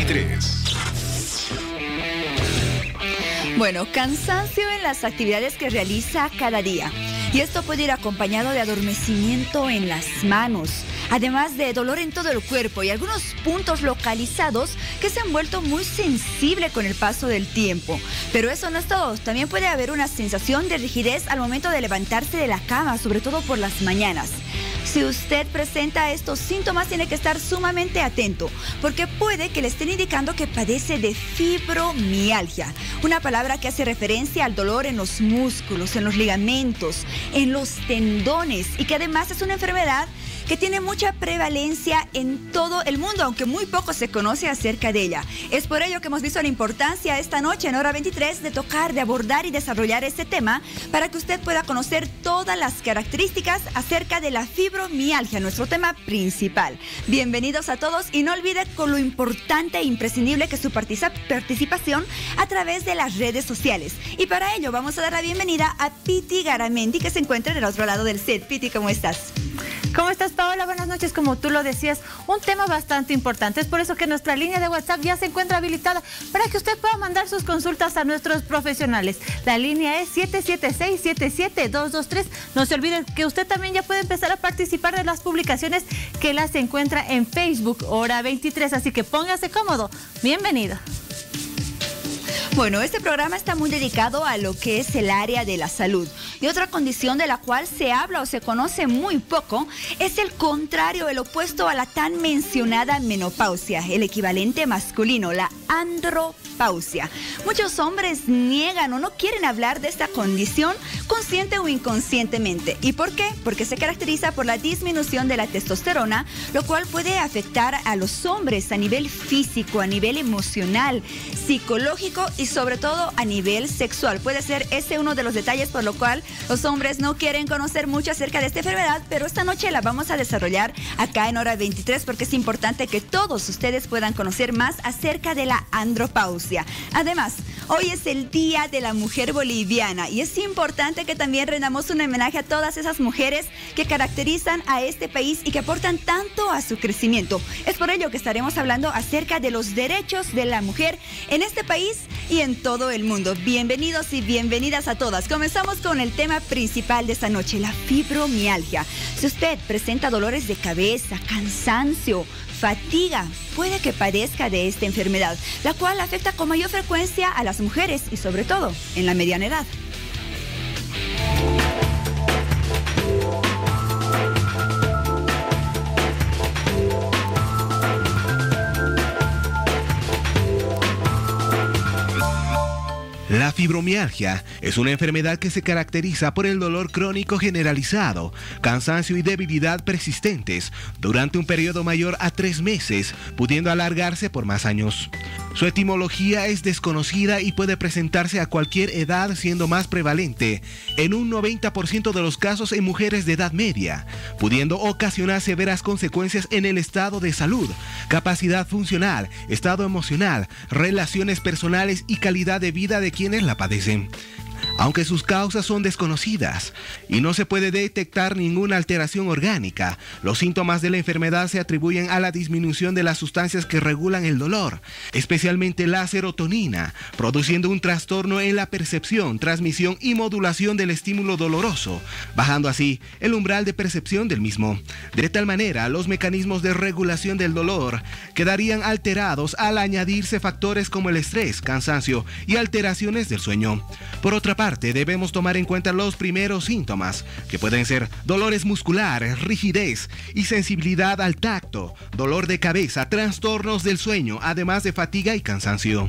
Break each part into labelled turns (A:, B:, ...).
A: 23.
B: Bueno, cansancio en las actividades que realiza cada día. Y esto puede ir acompañado de adormecimiento en las manos, además de dolor en todo el cuerpo y algunos puntos localizados que se han vuelto muy sensibles con el paso del tiempo. Pero eso no es todo, también puede haber una sensación de rigidez al momento de levantarse de la cama, sobre todo por las mañanas. Si usted presenta estos síntomas, tiene que estar sumamente atento, porque puede que le estén indicando que padece de fibromialgia, una palabra que hace referencia al dolor en los músculos, en los ligamentos, en los tendones, y que además es una enfermedad que tiene mucha prevalencia en todo el mundo, aunque muy poco se conoce acerca de ella. Es por ello que hemos visto la importancia esta noche en Hora 23 de tocar, de abordar y desarrollar este tema para que usted pueda conocer todas las características acerca de la fibromialgia, nuestro tema principal. Bienvenidos a todos y no olvide con lo importante e imprescindible que es su participación a través de las redes sociales. Y para ello vamos a dar la bienvenida a Piti Garamendi, que se encuentra del otro lado del set. Piti, ¿cómo estás?
C: ¿Cómo estás, Paola? Buenas noches. Como tú lo decías, un tema bastante importante. Es por eso que nuestra línea de WhatsApp ya se encuentra habilitada para que usted pueda mandar sus consultas a nuestros profesionales. La línea es 776-77223. No se olviden que usted también ya puede empezar a participar de las publicaciones que las encuentra en Facebook, Hora 23. Así que póngase cómodo. Bienvenido.
B: Bueno, este programa está muy dedicado a lo que es el área de la salud. Y otra condición de la cual se habla o se conoce muy poco es el contrario, el opuesto a la tan mencionada menopausia, el equivalente masculino, la andropausia. Muchos hombres niegan o no quieren hablar de esta condición consciente o inconscientemente. ¿Y por qué? Porque se caracteriza por la disminución de la testosterona, lo cual puede afectar a los hombres a nivel físico, a nivel emocional, psicológico y sobre todo a nivel sexual. Puede ser ese uno de los detalles por lo cual los hombres no quieren conocer mucho acerca de esta enfermedad, pero esta noche la vamos a desarrollar acá en Hora 23 porque es importante que todos ustedes puedan conocer más acerca de la andropausia. Además, hoy es el Día de la Mujer Boliviana y es importante que también rendamos un homenaje a todas esas mujeres que caracterizan a este país y que aportan tanto a su crecimiento. Es por ello que estaremos hablando acerca de los derechos de la mujer en este país y en todo el mundo. Bienvenidos y bienvenidas a todas. Comenzamos con el tema principal de esta noche, la fibromialgia. Si usted presenta dolores de cabeza, cansancio, fatiga, puede que padezca de esta enfermedad, la cual afecta con mayor frecuencia a las mujeres y sobre todo en la mediana edad.
D: La fibromialgia es una enfermedad que se caracteriza por el dolor crónico generalizado, cansancio y debilidad persistentes durante un periodo mayor a 3 meses, pudiendo alargarse por más años. Su etimología es desconocida y puede presentarse a cualquier edad, siendo más prevalente en un 90% de los casos en mujeres de edad media, pudiendo ocasionar severas consecuencias en el estado de salud, capacidad funcional, estado emocional, relaciones personales y calidad de vida de quienes la padecen. Aunque sus causas son desconocidas y no se puede detectar ninguna alteración orgánica, los síntomas de la enfermedad se atribuyen a la disminución de las sustancias que regulan el dolor, especialmente la serotonina, produciendo un trastorno en la percepción, transmisión y modulación del estímulo doloroso, bajando así el umbral de percepción del mismo. De tal manera, los mecanismos de regulación del dolor quedarían alterados al añadirse factores como el estrés, cansancio y alteraciones del sueño. Por otra parte, debemos tomar en cuenta los primeros síntomas, que pueden ser dolores musculares, rigidez y sensibilidad al tacto, dolor de cabeza, trastornos del sueño, además de fatiga y cansancio.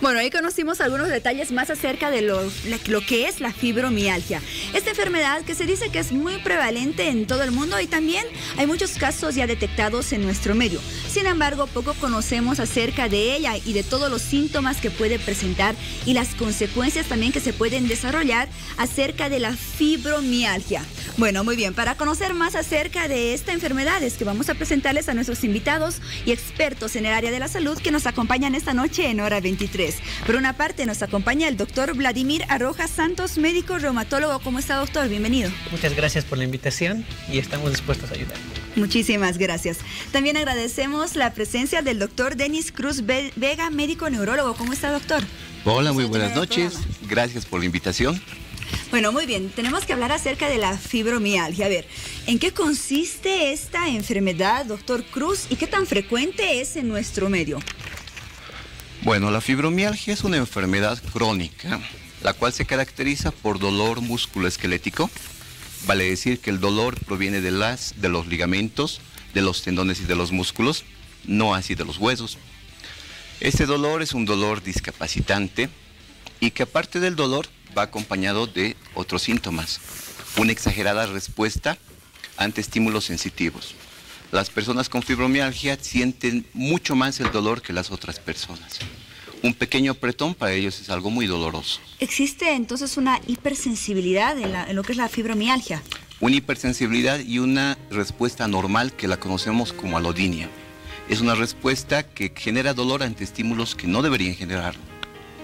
B: Bueno, ahí conocimos algunos detalles más acerca de lo que es la fibromialgia. Esta enfermedad que se dice que es muy prevalente en todo el mundo y también hay muchos casos ya detectados en nuestro medio. Sin embargo, poco conocemos acerca de ella y de todos los síntomas que puede presentar y las consecuencias también que se pueden desarrollar acerca de la fibromialgia. Bueno, muy bien, para conocer más acerca de esta enfermedad es que vamos a presentarles a nuestros invitados y expertos en el área de la salud que nos acompañan esta noche en Hora 23. Por una parte nos acompaña el doctor Vladimir Arroja Santos, médico reumatólogo. ¿Cómo está, doctor? Bienvenido.
E: Muchas gracias por la invitación y estamos dispuestos a ayudar.
B: Muchísimas gracias. También agradecemos la presencia del doctor Denis Cruz Vega, médico neurólogo. ¿Cómo está, doctor?
A: Hola, muy buenas noches. Gracias por la invitación.
B: Bueno, muy bien. Tenemos que hablar acerca de la fibromialgia. A ver, ¿en qué consiste esta enfermedad, doctor Cruz, y qué tan frecuente es en nuestro medio?
A: Bueno, la fibromialgia es una enfermedad crónica, la cual se caracteriza por dolor musculoesquelético. Vale decir que el dolor proviene de los ligamentos, de los tendones y de los músculos, no así de los huesos. Este dolor es un dolor discapacitante y que aparte del dolor va acompañado de otros síntomas. Una exagerada respuesta ante estímulos sensitivos. Las personas con fibromialgia sienten mucho más el dolor que las otras personas. Un pequeño apretón para ellos es algo muy doloroso.
B: ¿Existe entonces una hipersensibilidad en lo que es la fibromialgia?
A: Una hipersensibilidad y una respuesta anormal que la conocemos como alodinia. Es una respuesta que genera dolor ante estímulos que no deberían generar,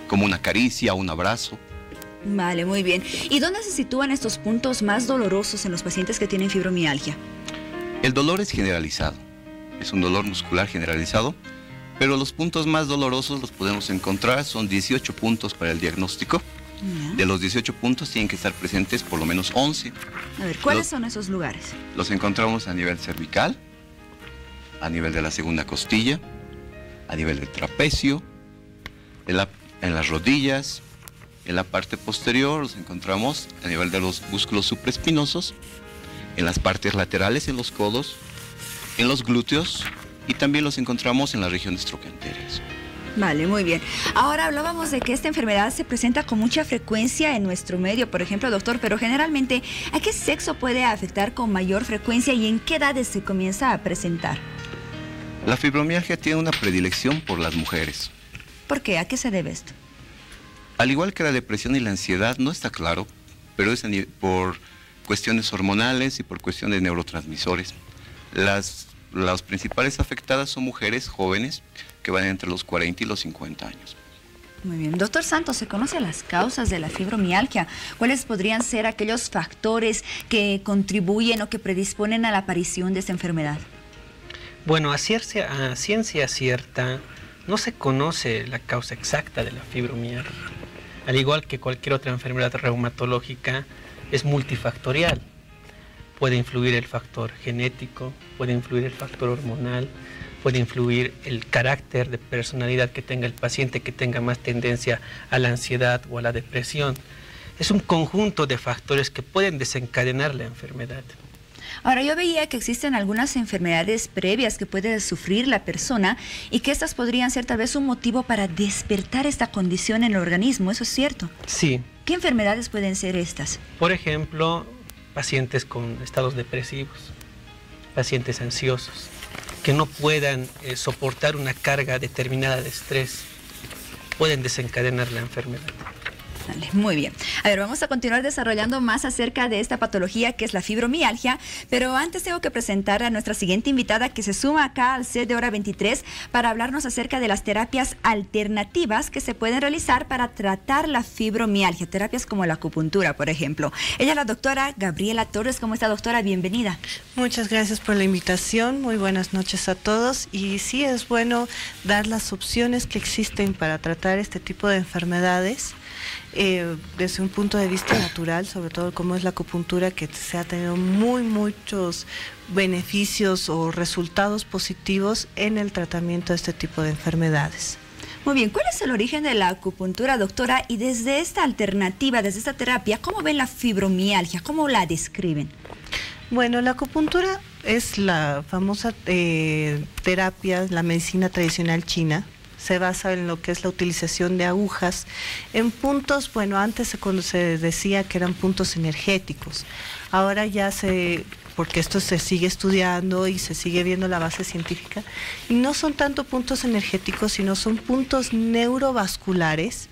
A: como una caricia o un abrazo.
B: Vale, muy bien. ¿Y dónde se sitúan estos puntos más dolorosos en los pacientes que tienen fibromialgia?
A: El dolor es generalizado, es un dolor muscular generalizado, pero los puntos más dolorosos los podemos encontrar, son 18 puntos para el diagnóstico. De los 18 puntos tienen que estar presentes por lo menos 11.
B: A ver, ¿cuáles son esos lugares?
A: Los encontramos a nivel cervical, a nivel de la segunda costilla, a nivel del trapecio, en las rodillas, en la parte posterior los encontramos a nivel de los músculos supraespinosos, en las partes laterales, en los codos, en los glúteos y también los encontramos en las regiones trocanteras.
B: Vale, muy bien. Ahora hablábamos de que esta enfermedad se presenta con mucha frecuencia en nuestro medio, por ejemplo, doctor, pero generalmente, ¿a qué sexo puede afectar con mayor frecuencia y en qué edades se comienza a presentar?
A: La fibromialgia tiene una predilección por las mujeres.
B: ¿Por qué? ¿A qué se debe esto?
A: Al igual que la depresión y la ansiedad, no está claro, pero es por cuestiones hormonales y por cuestiones de neurotransmisores. Las principales afectadas son mujeres jóvenes que van entre los 40 y los 50 años.
B: Muy bien. Doctor Santos, ¿se conocen las causas de la fibromialgia? ¿Cuáles podrían ser aquellos factores que contribuyen o que predisponen a la aparición de esta enfermedad?
E: Bueno, a ciencia cierta no se conoce la causa exacta de la fibromialgia. Al igual que cualquier otra enfermedad reumatológica, es multifactorial. Puede influir el factor genético, puede influir el factor hormonal, puede influir el carácter de personalidad que tenga el paciente, que tenga más tendencia a la ansiedad o a la depresión. Es un conjunto de factores que pueden desencadenar la enfermedad.
B: Ahora, yo veía que existen algunas enfermedades previas que puede sufrir la persona y que estas podrían ser tal vez un motivo para despertar esta condición en el organismo, ¿eso es cierto?
E: Sí.
B: ¿Qué enfermedades pueden ser estas?
E: Por ejemplo, pacientes con estados depresivos, pacientes ansiosos, que no puedan soportar una carga determinada de estrés, pueden desencadenar la enfermedad.
B: Vale, muy bien. A ver, vamos a continuar desarrollando más acerca de esta patología que es la fibromialgia, pero antes tengo que presentar a nuestra siguiente invitada que se suma acá al set de Hora 23 para hablarnos acerca de las terapias alternativas que se pueden realizar para tratar la fibromialgia, terapias como la acupuntura, por ejemplo. Ella es la doctora Gabriela Torres. ¿Cómo está, doctora? Bienvenida.
F: Muchas gracias por la invitación, muy buenas noches a todos, y sí es bueno dar las opciones que existen para tratar este tipo de enfermedades. Desde un punto de vista natural, sobre todo como es la acupuntura, que se ha tenido muchos beneficios o resultados positivos en el tratamiento de este tipo de enfermedades.
B: Muy bien, ¿cuál es el origen de la acupuntura, doctora? Y desde esta alternativa, desde esta terapia, ¿cómo ven la fibromialgia? ¿Cómo la describen?
F: Bueno, la acupuntura es la famosa terapia, la medicina tradicional china. Se basa en lo que es la utilización de agujas en puntos, bueno, antes cuando se decía que eran puntos energéticos, ahora ya porque esto se sigue estudiando y se sigue viendo la base científica, y no son tanto puntos energéticos, sino son puntos neurovasculares,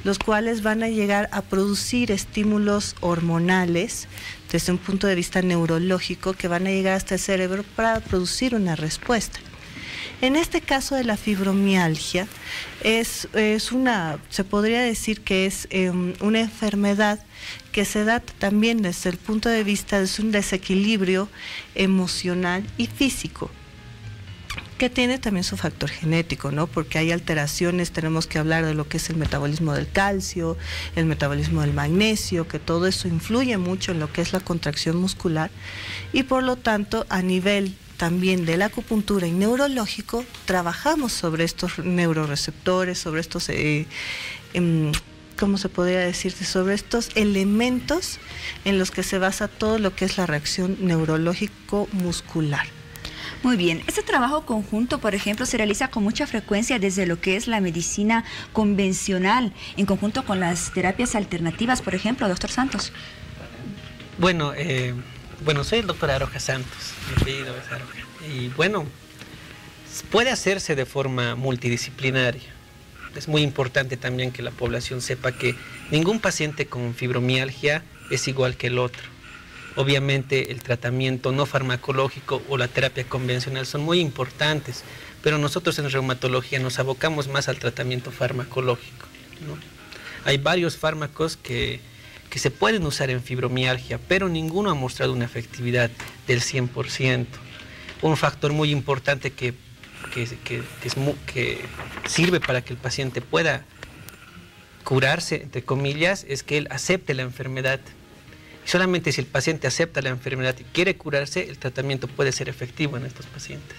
F: los cuales van a llegar a producir estímulos hormonales desde un punto de vista neurológico que van a llegar hasta el cerebro para producir una respuesta. En este caso de la fibromialgia, se podría decir que es una enfermedad que se da también desde el punto de vista de un desequilibrio emocional y físico, que tiene también su factor genético, ¿no? Porque hay alteraciones, tenemos que hablar de lo que es el metabolismo del calcio, el metabolismo del magnesio, que todo eso influye mucho en lo que es la contracción muscular, y por lo tanto, a nivel también de la acupuntura y neurológico, trabajamos sobre estos neuroreceptores, sobre estos, ¿cómo se podría decir? Sobre estos elementos en los que se basa todo lo que es la reacción neurológico-muscular.
B: Muy bien, este trabajo conjunto, por ejemplo, se realiza con mucha frecuencia desde lo que es la medicina convencional, en conjunto con las terapias alternativas, por ejemplo, doctor Santos.
E: Bueno, soy el doctor Aroja Santos, mi apellido es Aroja. Y bueno, puede hacerse de forma multidisciplinaria. Es muy importante también que la población sepa que ningún paciente con fibromialgia es igual que el otro. Obviamente el tratamiento no farmacológico o la terapia convencional son muy importantes, pero nosotros en reumatología nos abocamos más al tratamiento farmacológico, ¿no? Hay varios fármacos que se pueden usar en fibromialgia, pero ninguno ha mostrado una efectividad del 100%. Un factor muy importante que sirve para que el paciente pueda curarse, entre comillas, es que él acepte la enfermedad. Solamente si el paciente acepta la enfermedad y quiere curarse, el tratamiento puede ser efectivo en estos pacientes.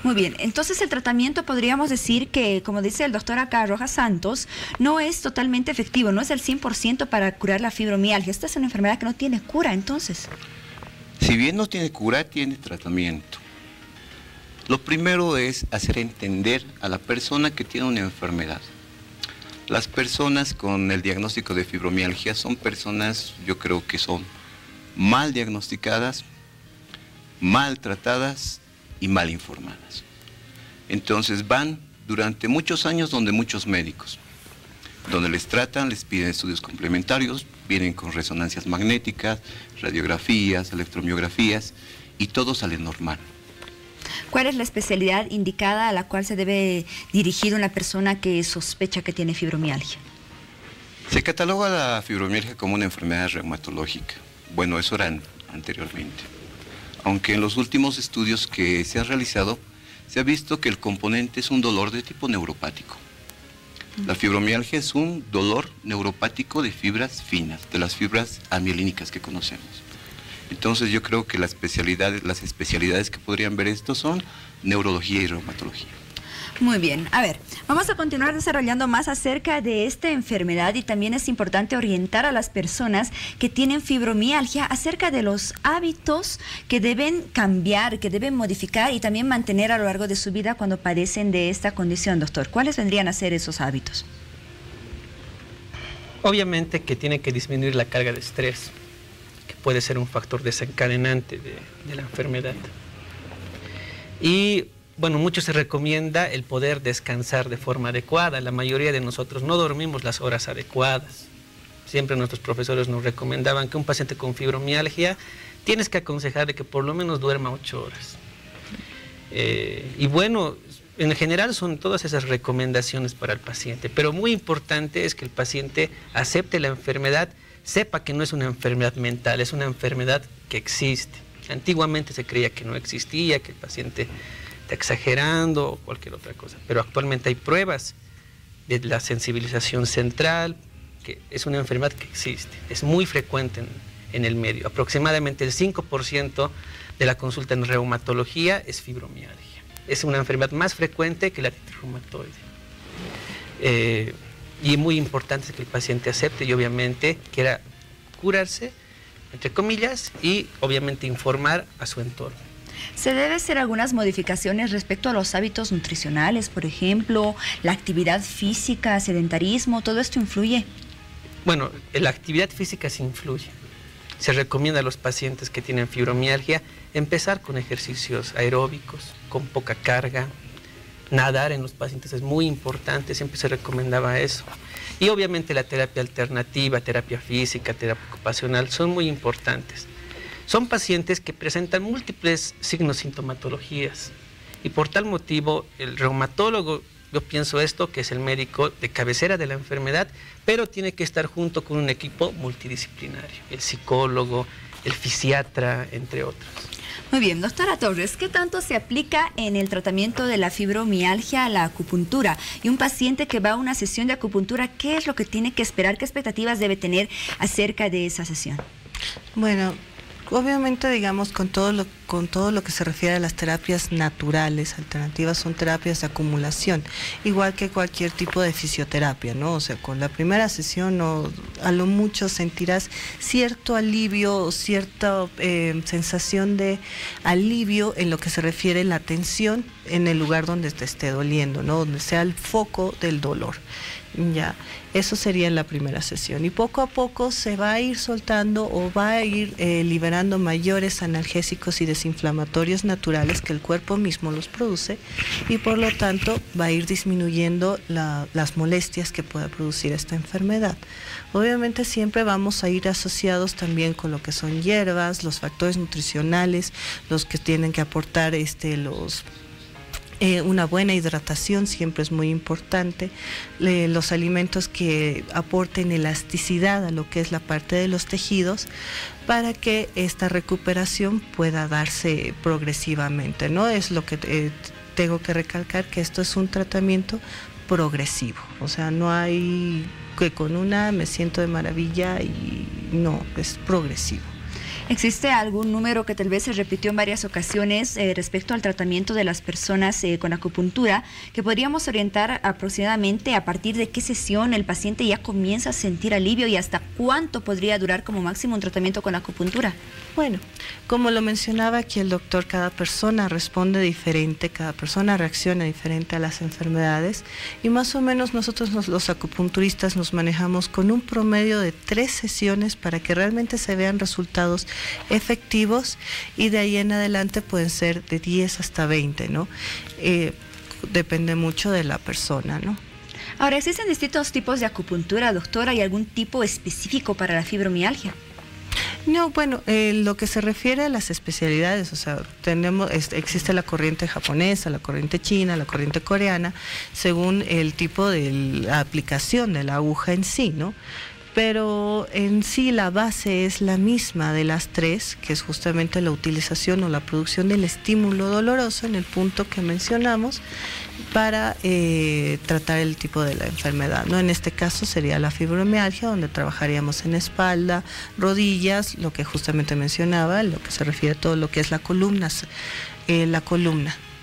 B: Muy bien, entonces el tratamiento podríamos decir que, como dice el doctor acá Rojas Santos, no es totalmente efectivo, no es el 100% para curar la fibromialgia. Esta es una enfermedad que no tiene cura, entonces.
A: Si bien no tiene cura, tiene tratamiento. Lo primero es hacer entender a la persona que tiene una enfermedad. Las personas con el diagnóstico de fibromialgia son personas, yo creo que son mal diagnosticadas, mal tratadas y mal informadas. Entonces van durante muchos años donde muchos médicos, donde les tratan, les piden estudios complementarios, vienen con resonancias magnéticas, radiografías, electromiografías y todo sale normal.
B: ¿Cuál es la especialidad indicada a la cual se debe dirigir una persona que sospecha que tiene fibromialgia?
A: Se cataloga la fibromialgia como una enfermedad reumatológica. Bueno, eso era anteriormente. Aunque en los últimos estudios que se han realizado, se ha visto que el componente es un dolor de tipo neuropático. La fibromialgia es un dolor neuropático de fibras finas, de las fibras amielínicas que conocemos. Entonces yo creo que las especialidades que podrían ver esto son neurología y reumatología.
B: Muy bien, a ver, vamos a continuar desarrollando más acerca de esta enfermedad y también es importante orientar a las personas que tienen fibromialgia acerca de los hábitos que deben cambiar, que deben modificar y también mantener a lo largo de su vida cuando padecen de esta condición, doctor. ¿Cuáles vendrían a ser esos hábitos?
E: Obviamente que tiene que disminuir la carga de estrés, que puede ser un factor desencadenante de la enfermedad. Y bueno, mucho se recomienda el poder descansar de forma adecuada. La mayoría de nosotros no dormimos las horas adecuadas. Siempre nuestros profesores nos recomendaban que un paciente con fibromialgia tienes que aconsejarle que por lo menos duerma 8 horas. Y bueno, en general son todas esas recomendaciones para el paciente, pero muy importante es que el paciente acepte la enfermedad, sepa que no es una enfermedad mental, es una enfermedad que existe. Antiguamente se creía que no existía, que el paciente está exagerando o cualquier otra cosa, pero actualmente hay pruebas de la sensibilización central, que es una enfermedad que existe, es muy frecuente en el medio. Aproximadamente el 5% de la consulta en reumatología es fibromialgia. Es una enfermedad más frecuente que la artritis reumatoide. Y muy importante es que el paciente acepte y obviamente quiera curarse, entre comillas, y obviamente informar a su entorno.
B: ¿Se debe hacer algunas modificaciones respecto a los hábitos nutricionales, por ejemplo, la actividad física, sedentarismo, todo esto influye?
E: Bueno, la actividad física sí influye. Se recomienda a los pacientes que tienen fibromialgia empezar con ejercicios aeróbicos, con poca carga. Nadar en los pacientes es muy importante, siempre se recomendaba eso. Y obviamente la terapia alternativa, terapia física, terapia ocupacional son muy importantes. Son pacientes que presentan múltiples signos sintomatologías Y por tal motivo, el reumatólogo, yo pienso esto, que es el médico de cabecera de la enfermedad, pero tiene que estar junto con un equipo multidisciplinario, el psicólogo, el fisiatra, entre otros.
B: Muy bien, doctora Torres, ¿qué tanto se aplica en el tratamiento de la fibromialgia a la acupuntura? Y un paciente que va a una sesión de acupuntura, ¿qué es lo que tiene que esperar? ¿Qué expectativas debe tener acerca de esa sesión?
F: Bueno, obviamente, digamos, con todo lo que se refiere a las terapias naturales, alternativas, son terapias de acumulación, igual que cualquier tipo de fisioterapia, ¿no? O sea, con la primera sesión a lo mucho sentirás cierto alivio o cierta sensación de alivio en lo que se refiere a la tensión en el lugar donde te esté doliendo, ¿no? Donde sea el foco del dolor. Ya, eso sería en la primera sesión y poco a poco se va a ir soltando o va a ir liberando mayores analgésicos y desinflamatorios naturales que el cuerpo mismo los produce y por lo tanto va a ir disminuyendo las molestias que pueda producir esta enfermedad. Obviamente siempre vamos a ir asociados también con lo que son hierbas, los factores nutricionales, los que tienen que aportar una buena hidratación siempre es muy importante, los alimentos que aporten elasticidad a lo que es la parte de los tejidos para que esta recuperación pueda darse progresivamente, ¿no? Es lo que tengo que recalcar, que esto es un tratamiento progresivo, o sea, no hay que con una me siento de maravilla y no, es progresivo.
B: ¿Existe algún número que tal vez se repitió en varias ocasiones respecto al tratamiento de las personas con acupuntura que podríamos orientar aproximadamente a partir de qué sesión el paciente ya comienza a sentir alivio y hasta cuánto podría durar como máximo un tratamiento con acupuntura?
F: Bueno, como lo mencionaba aquí el doctor, cada persona responde diferente, cada persona reacciona diferente a las enfermedades y más o menos nosotros los acupunturistas nos manejamos con un promedio de 3 sesiones para que realmente se vean resultados efectivos y de ahí en adelante pueden ser de 10 hasta 20, ¿no? Depende mucho de la persona, ¿no?
B: Ahora, ¿existen distintos tipos de acupuntura, doctora? ¿Hay algún tipo específico para la fibromialgia?
F: No, bueno, lo que se refiere a las especialidades, o sea, existe la corriente japonesa, la corriente china, la corriente coreana, según el tipo de la aplicación de la aguja en sí, ¿no? Pero en sí la base es la misma de las 3, que es justamente la utilización o la producción del estímulo doloroso en el punto que mencionamos para tratar el tipo de la enfermedad, ¿no? En este caso sería la fibromialgia, donde trabajaríamos en espalda, rodillas, lo que justamente mencionaba, lo que se refiere a todo lo que es la columna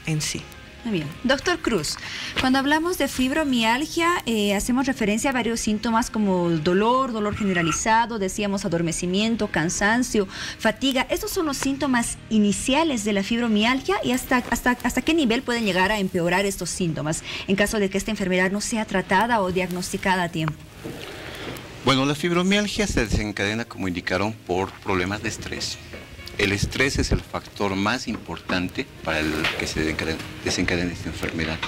F: en sí.
B: Muy bien. Doctor Cruz, cuando hablamos de fibromialgia, hacemos referencia a varios síntomas como dolor generalizado, decíamos adormecimiento, cansancio, fatiga. ¿Estos son los síntomas iniciales de la fibromialgia y hasta qué nivel pueden llegar a empeorar estos síntomas en caso de que esta enfermedad no sea tratada o diagnosticada a tiempo?
A: Bueno, la fibromialgia se desencadena, como indicaron, por problemas de estrés. El estrés es el factor más importante para el que se desencadene esta enfermedad.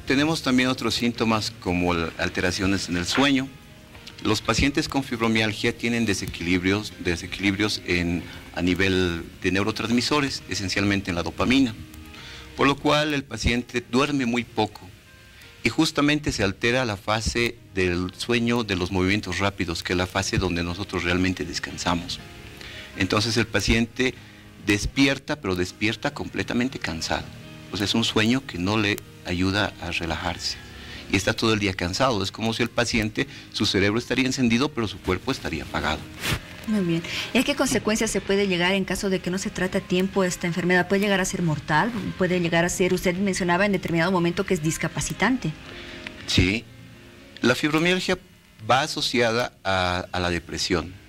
A: Tenemos también otros síntomas como alteraciones en el sueño. Los pacientes con fibromialgia tienen desequilibrios a nivel de neurotransmisores, esencialmente en la dopamina, por lo cual el paciente duerme muy poco y justamente se altera la fase del sueño de los movimientos rápidos, que es la fase donde nosotros realmente descansamos. Entonces el paciente despierta, pero despierta completamente cansado. Pues es un sueño que no le ayuda a relajarse. Y está todo el día cansado. Es como si el paciente, su cerebro estaría encendido, pero su cuerpo estaría apagado.
B: Muy bien. ¿Y a qué consecuencias se puede llegar en caso de que no se trate a tiempo esta enfermedad? ¿Puede llegar a ser mortal? ¿Puede llegar a ser, usted mencionaba en determinado momento, que es discapacitante?
A: Sí. La fibromialgia va asociada a la depresión.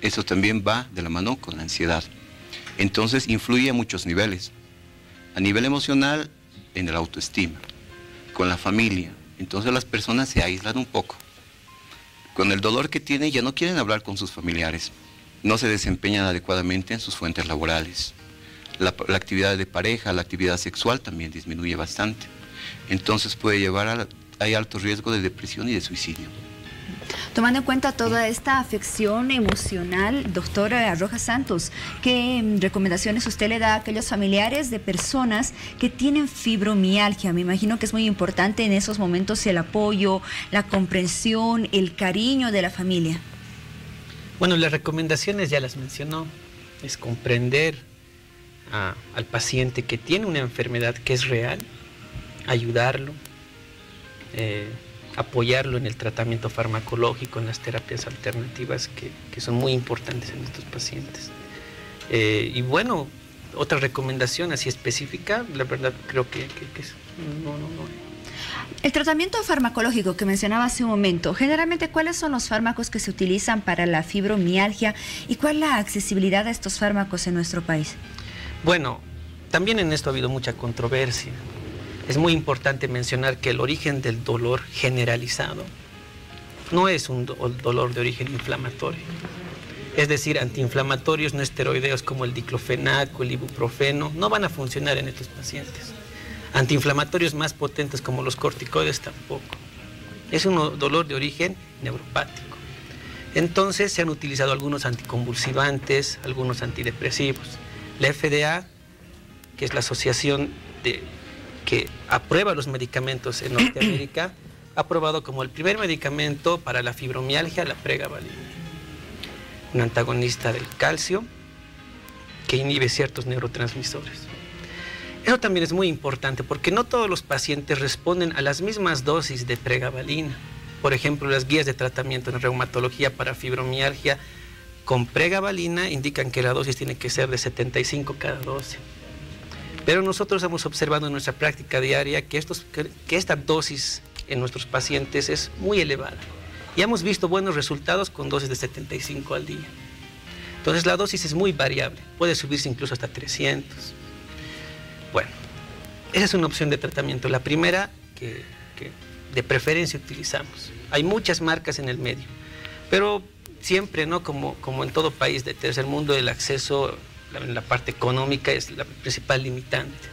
A: Eso también va de la mano con la ansiedad. Entonces influye a muchos niveles. A nivel emocional, en el autoestima, con la familia. Entonces las personas se aíslan un poco. Con el dolor que tienen ya no quieren hablar con sus familiares. No se desempeñan adecuadamente en sus fuentes laborales. La actividad de pareja, la actividad sexual también disminuye bastante. Entonces puede llevar hay alto riesgo de depresión y de suicidio.
B: Tomando en cuenta toda esta afección emocional, doctora Rojas Santos, ¿qué recomendaciones usted le da a aquellos familiares de personas que tienen fibromialgia? Me imagino que es muy importante en esos momentos el apoyo, la comprensión, el cariño de la familia.
E: Bueno, las recomendaciones ya las mencionó, es comprender al paciente que tiene una enfermedad que es real, ayudarlo, apoyarlo en el tratamiento farmacológico, en las terapias alternativas que son muy importantes en estos pacientes. Y bueno, otra recomendación así específica, la verdad creo que no.
B: El tratamiento farmacológico que mencionaba hace un momento, generalmente, ¿cuáles son los fármacos que se utilizan para la fibromialgia y cuál es la accesibilidad a estos fármacos en nuestro país?
E: Bueno, también en esto ha habido mucha controversia. Es muy importante mencionar que el origen del dolor generalizado no es un dolor de origen inflamatorio. Es decir, antiinflamatorios no esteroideos como el diclofenaco, el ibuprofeno, no van a funcionar en estos pacientes. Antiinflamatorios más potentes como los corticoides tampoco. Es un dolor de origen neuropático. Entonces se han utilizado algunos anticonvulsivantes, algunos antidepresivos. La FDA, que es la asociación que aprueba los medicamentos en Norteamérica, ha aprobado como el primer medicamento para la fibromialgia la pregabalina, un antagonista del calcio que inhibe ciertos neurotransmisores. Eso también es muy importante porque no todos los pacientes responden a las mismas dosis de pregabalina. Por ejemplo, las guías de tratamiento en reumatología para fibromialgia con pregabalina indican que la dosis tiene que ser de 75 cada 12. Pero nosotros hemos observado en nuestra práctica diaria que esta dosis en nuestros pacientes es muy elevada. Y hemos visto buenos resultados con dosis de 75 al día. Entonces la dosis es muy variable, puede subirse incluso hasta 300. Bueno, esa es una opción de tratamiento. La primera que de preferencia utilizamos. Hay muchas marcas en el medio, pero siempre, ¿no? Como en todo país de tercer mundo, el acceso en la parte económica es la principal limitante.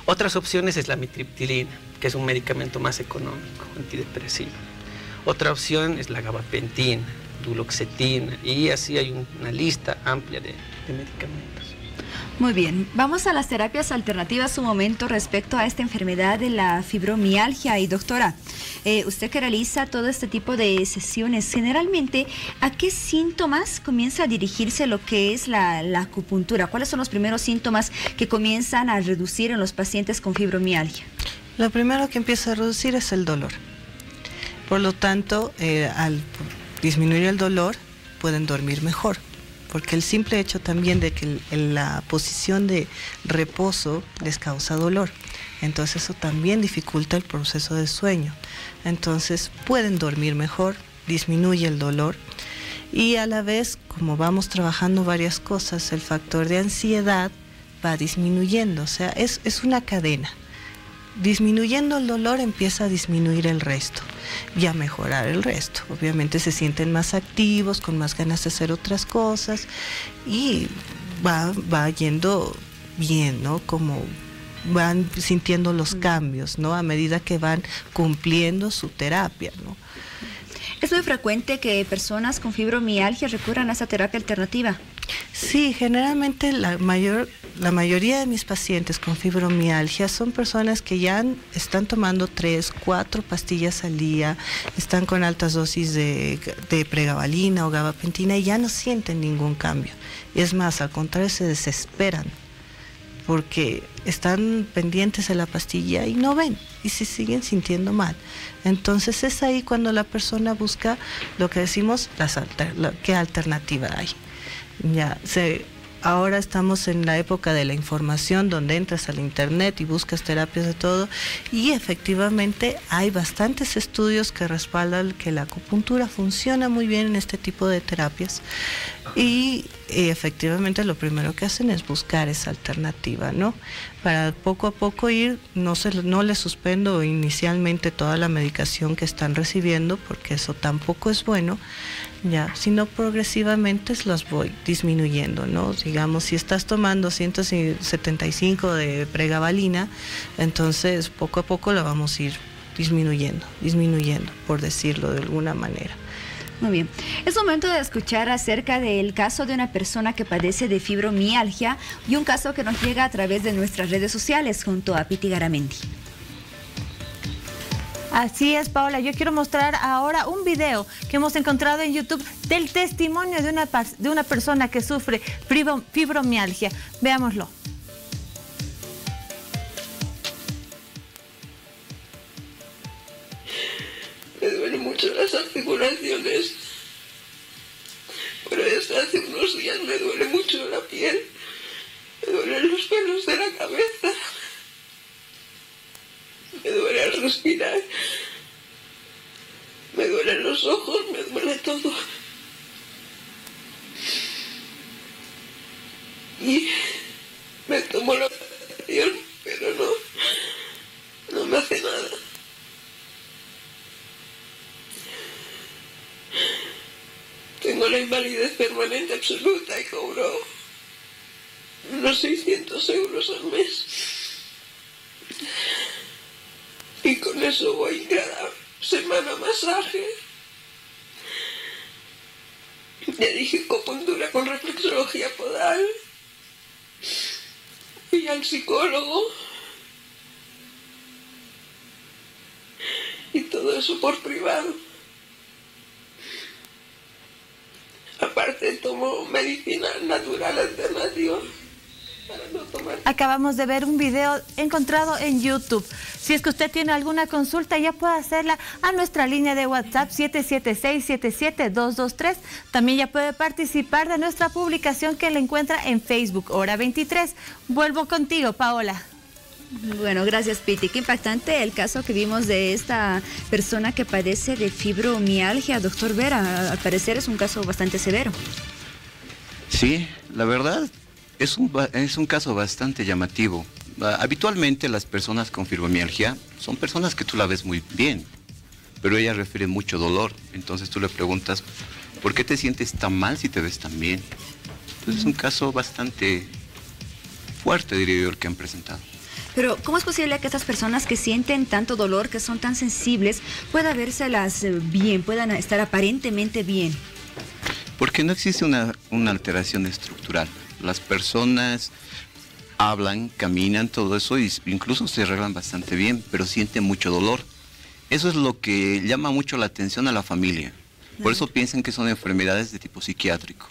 E: Otras opciones es la amitriptilina, que es un medicamento más económico, antidepresivo. Otra opción es la gabapentina, duloxetina, y así hay una lista amplia de medicamentos.
B: Muy bien, vamos a las terapias alternativas un momento respecto a esta enfermedad de la fibromialgia. Y doctora, usted que realiza todo este tipo de sesiones, generalmente, ¿a qué síntomas comienza a dirigirse lo que es la acupuntura? ¿Cuáles son los primeros síntomas que comienzan a reducir en los pacientes con fibromialgia?
F: Lo primero que empieza a reducir es el dolor. Por lo tanto, al disminuir el dolor, pueden dormir mejor. Porque el simple hecho también de que la posición de reposo les causa dolor. Entonces eso también dificulta el proceso de sueño. Entonces pueden dormir mejor, disminuye el dolor y a la vez, como vamos trabajando varias cosas, el factor de ansiedad va disminuyendo. O sea, es una cadena. Disminuyendo el dolor empieza a disminuir el resto y a mejorar el resto. Obviamente se sienten más activos, con más ganas de hacer otras cosas y va yendo bien, ¿no? Como van sintiendo los cambios, ¿no? A medida que van cumpliendo su terapia, ¿no?
B: ¿Es muy frecuente que personas con fibromialgia recurran a esa terapia alternativa?
F: Sí, generalmente la mayoría de mis pacientes con fibromialgia son personas que ya están tomando 3, 4 pastillas al día, están con altas dosis de pregabalina o gabapentina y ya no sienten ningún cambio. Es más, al contrario, se desesperan porque están pendientes de la pastilla y no ven y se siguen sintiendo mal. Entonces es ahí cuando la persona busca lo que decimos, qué alternativa hay. Ahora estamos en la época de la información, donde entras al internet y buscas terapias de todo, y efectivamente hay bastantes estudios que respaldan que la acupuntura funciona muy bien en este tipo de terapias, y efectivamente lo primero que hacen es buscar esa alternativa, ¿no? Para poco a poco ir, no les suspendo inicialmente toda la medicación que están recibiendo, porque eso tampoco es bueno, sino progresivamente los voy disminuyendo, ¿no? Digamos, si estás tomando 175 de pregabalina, entonces poco a poco la vamos a ir disminuyendo, por decirlo de alguna manera.
B: Muy bien. Es momento de escuchar acerca del caso de una persona que padece de fibromialgia y un caso que nos llega a través de nuestras redes sociales junto a Piti Garamendi.
C: Así es, Paola. Yo quiero mostrar ahora un video que hemos encontrado en YouTube del testimonio de una persona que sufre fibromialgia. Veámoslo.
G: Me duelen mucho las articulaciones, pero desde hace unos días me duele mucho la piel, me duelen los pelos de la cabeza, me duele al respirar, me duelen los ojos, me duele todo. Y me tomo la operación, pero no me hace nada. Tengo la invalidez permanente absoluta y cobro unos 600 euros al mes. Y con eso voy cada semana a masaje. Le dije acupuntura con reflexología podal. Fui al psicólogo. Y todo eso por privado. Aparte tomo medicina natural alternativa para no tomar.
C: Acabamos de ver un video encontrado en YouTube. Si es que usted tiene alguna consulta, ya puede hacerla a nuestra línea de WhatsApp 776-77-223. También ya puede participar de nuestra publicación que la encuentra en Facebook, Hora 23. Vuelvo contigo, Paola.
B: Bueno, gracias, Piti. Qué impactante el caso que vimos de esta persona que padece de fibromialgia. Doctor Vera, al parecer es un caso bastante severo.
A: Sí, la verdad es un caso bastante llamativo. Habitualmente las personas con fibromialgia son personas que tú la ves muy bien, pero ella refiere mucho dolor. Entonces tú le preguntas, ¿por qué te sientes tan mal si te ves tan bien? Entonces es un caso bastante fuerte, diría yo, el que han presentado.
B: Pero, ¿cómo es posible que estas personas que sienten tanto dolor, que son tan sensibles, puedan vérselas bien, puedan estar aparentemente bien?
A: Porque no existe una alteración estructural. Las personas hablan, caminan, todo eso, e incluso se arreglan bastante bien, pero sienten mucho dolor. Eso es lo que llama mucho la atención a la familia. Por eso piensan que son enfermedades de tipo psiquiátrico.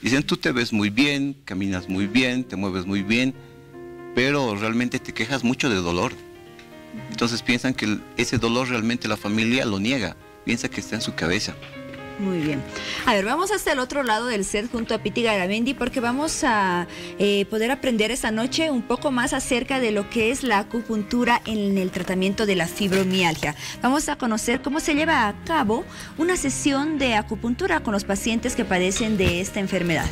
A: Dicen, tú te ves muy bien, caminas muy bien, te mueves muy bien, pero realmente te quejas mucho de dolor. Entonces piensan que ese dolor realmente la familia lo niega, piensa que está en su cabeza.
B: Muy bien. A ver, vamos hasta el otro lado del set junto a Piti Garamendi porque vamos a poder aprender esta noche un poco más acerca de lo que es la acupuntura en el tratamiento de la fibromialgia. Vamos a conocer cómo se lleva a cabo una sesión de acupuntura con los pacientes que padecen de esta enfermedad.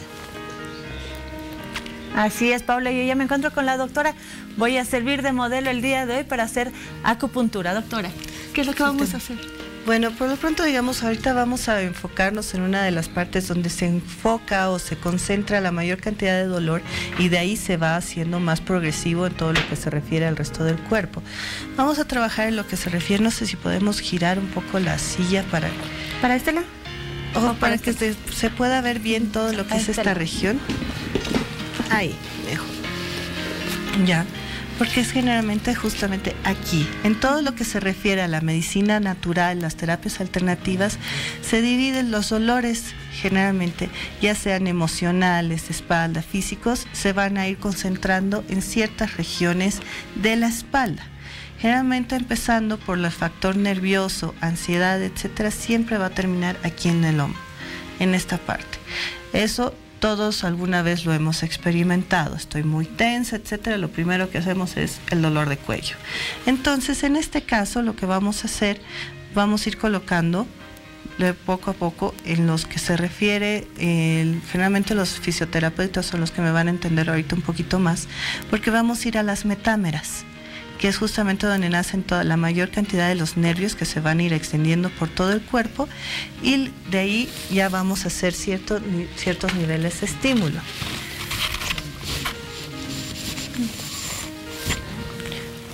C: Así es, Paula, yo ya me encuentro con la doctora. Voy a servir de modelo el día de hoy para hacer acupuntura. Doctora, ¿qué es lo que vamos a hacer?
F: Bueno, por lo pronto, digamos, ahorita vamos a enfocarnos en una de las partes donde se enfoca o se concentra la mayor cantidad de dolor y de ahí se va haciendo más progresivo en todo lo que se refiere al resto del cuerpo. Vamos a trabajar en lo que se refiere, no sé si podemos girar un poco la silla para
C: este lado.
F: O para que se pueda ver bien todo lo que es esta región. Ahí, mejor. Ya, porque es generalmente justamente aquí. En todo lo que se refiere a la medicina natural, las terapias alternativas, se dividen los dolores generalmente, ya sean emocionales, espalda, físicos, se van a ir concentrando en ciertas regiones de la espalda. Generalmente empezando por el factor nervioso, ansiedad, etcétera, siempre va a terminar aquí en el hombro, en esta parte. Eso todos alguna vez lo hemos experimentado. Estoy muy tensa, etcétera. Lo primero que hacemos es el dolor de cuello. Entonces, en este caso, lo que vamos a hacer, vamos a ir colocando poco a poco en los que se refiere, generalmente los fisioterapeutas son los que me van a entender ahorita un poquito más, porque vamos a ir a las metámeras, que es justamente donde nacen toda la mayor cantidad de los nervios que se van a ir extendiendo por todo el cuerpo, y de ahí ya vamos a hacer ciertos niveles de estímulo.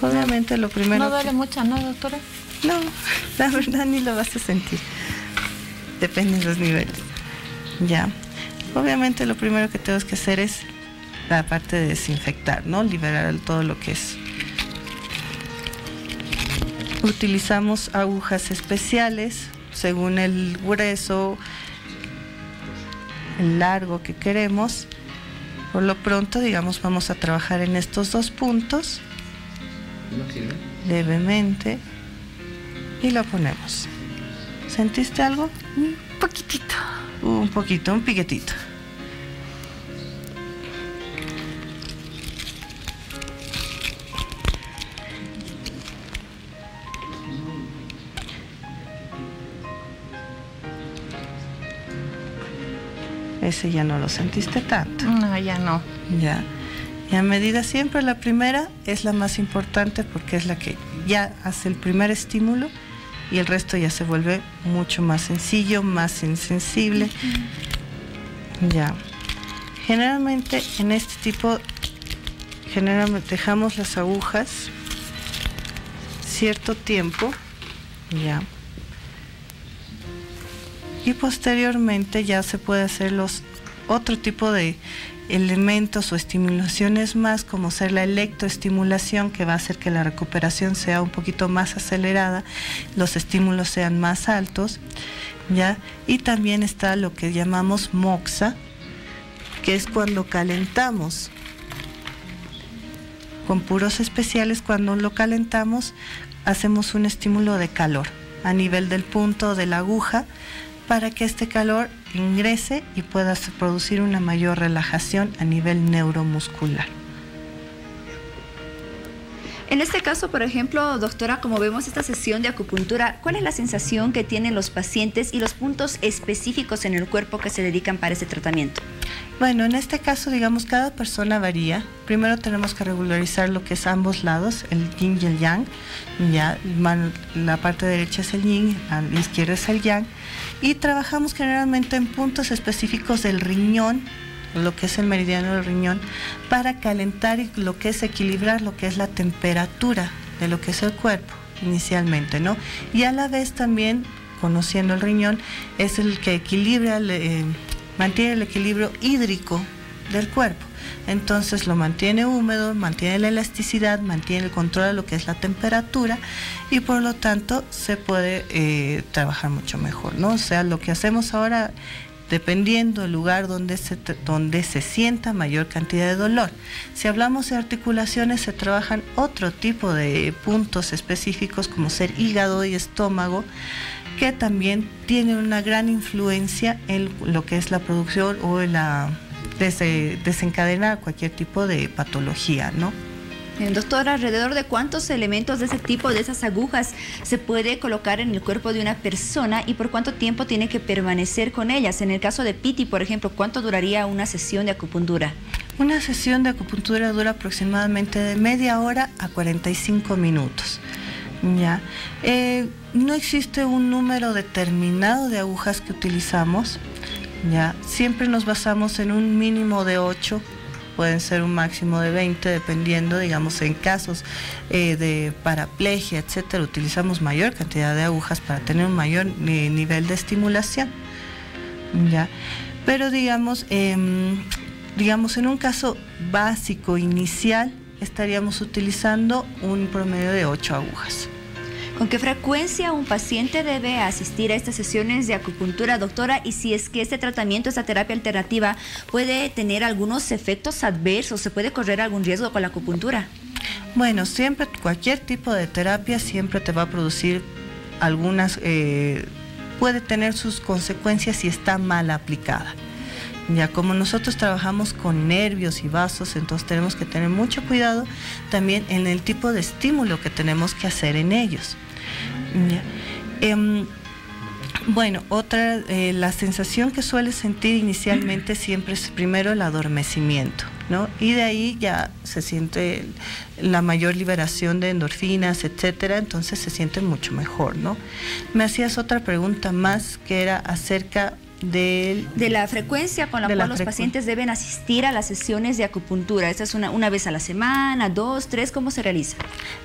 F: Obviamente lo primero...
C: ¿No duele mucho, no, doctora?
F: No, la verdad ni lo vas a sentir. Depende de los niveles. Ya. Obviamente lo primero que tenemos que hacer es la parte de desinfectar, ¿no? Liberar todo lo que es. Utilizamos agujas especiales según el grueso, el largo que queremos. Por lo pronto, digamos, vamos a trabajar en estos 2 puntos, levemente, y lo ponemos. ¿Sentiste algo?
C: Un poquitito.
F: Un poquito, un piquetito. Ese ya no lo sentiste tanto.
C: No, ya no.
F: Ya. Y a medida siempre la primera es la más importante porque es la que ya hace el primer estímulo y el resto ya se vuelve mucho más sencillo, más insensible. Ya. Generalmente en este tipo, generalmente dejamos las agujas cierto tiempo. Ya. Y posteriormente ya se puede hacer otro tipo de elementos o estimulaciones más, como ser la electroestimulación, que va a hacer que la recuperación sea un poquito más acelerada, los estímulos sean más altos, ¿ya? Y también está lo que llamamos moxa, que es cuando calentamos. Con puros especiales, cuando lo calentamos, hacemos un estímulo de calor a nivel del punto de la aguja, para que este calor ingrese y pueda producir una mayor relajación a nivel neuromuscular.
B: En este caso, por ejemplo, doctora, como vemos esta sesión de acupuntura, ¿cuál es la sensación que tienen los pacientes y los puntos específicos en el cuerpo que se dedican para ese tratamiento?
F: Bueno, en este caso, digamos, cada persona varía. Primero tenemos que regularizar lo que es ambos lados, el yin y el yang. Ya, la parte derecha es el yin, la izquierda es el yang. Y trabajamos generalmente en puntos específicos del riñón, lo que es el meridiano del riñón, para calentar y lo que es equilibrar lo que es la temperatura de lo que es el cuerpo inicialmente, ¿no? Y a la vez también, conociendo el riñón, es el que equilibra, mantiene el equilibrio hídrico del cuerpo. Entonces lo mantiene húmedo, mantiene la elasticidad, mantiene el control de lo que es la temperatura y por lo tanto se puede trabajar mucho mejor, ¿no? O sea, lo que hacemos ahora, dependiendo del lugar donde se sienta mayor cantidad de dolor. Si hablamos de articulaciones, se trabajan otro tipo de puntos específicos como ser hígado y estómago, que también tienen una gran influencia en lo que es la producción o desencadenar cualquier tipo de patología, ¿no?
B: Doctor, ¿alrededor de cuántos elementos de ese tipo, de esas agujas, se puede colocar en el cuerpo de una persona y por cuánto tiempo tiene que permanecer con ellas? En el caso de Piti, por ejemplo, ¿cuánto duraría una sesión de acupuntura?
F: Una sesión de acupuntura dura aproximadamente de media hora a 45 minutos. Ya. No existe un número determinado de agujas que utilizamos. Ya. Siempre nos basamos en un mínimo de 8. Pueden ser un máximo de 20, dependiendo, digamos, en casos de paraplegia, etcétera, utilizamos mayor cantidad de agujas para tener un mayor nivel de estimulación. ¿Ya? Pero digamos, en un caso básico, inicial, estaríamos utilizando un promedio de 8 agujas.
B: ¿Con qué frecuencia un paciente debe asistir a estas sesiones de acupuntura, doctora? Y si es que este tratamiento, esta terapia alternativa, puede tener algunos efectos adversos, ¿se puede correr algún riesgo con la acupuntura?
F: Bueno, siempre, cualquier tipo de terapia siempre te va a producir algunas, puede tener sus consecuencias si está mal aplicada. Ya como nosotros trabajamos con nervios y vasos, entonces tenemos que tener mucho cuidado también en el tipo de estímulo que tenemos que hacer en ellos. Bueno, la sensación que suele sentir inicialmente siempre es primero el adormecimiento, ¿no? Y de ahí ya se siente la mayor liberación de endorfinas, etcétera, entonces se siente mucho mejor, ¿no? Me hacías otra pregunta más que era acerca
B: de la frecuencia con la cual los pacientes deben asistir a las sesiones de acupuntura. ¿Esta es una vez a la semana, 2, 3? ¿Cómo se realiza?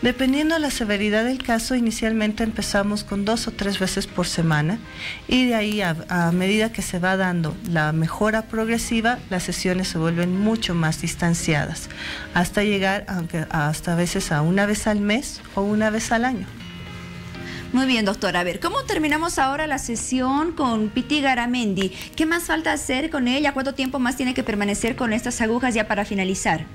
F: Dependiendo de la severidad del caso, inicialmente empezamos con 2 o 3 veces por semana y de ahí a medida que se va dando la mejora progresiva, las sesiones se vuelven mucho más distanciadas, hasta llegar hasta a veces a una vez al mes o una vez al año.
B: Muy bien, doctora. A ver, ¿cómo terminamos ahora la sesión con Piti Garamendi? ¿Qué más falta hacer con ella? ¿Cuánto tiempo más tiene que permanecer con estas agujas ya para finalizar?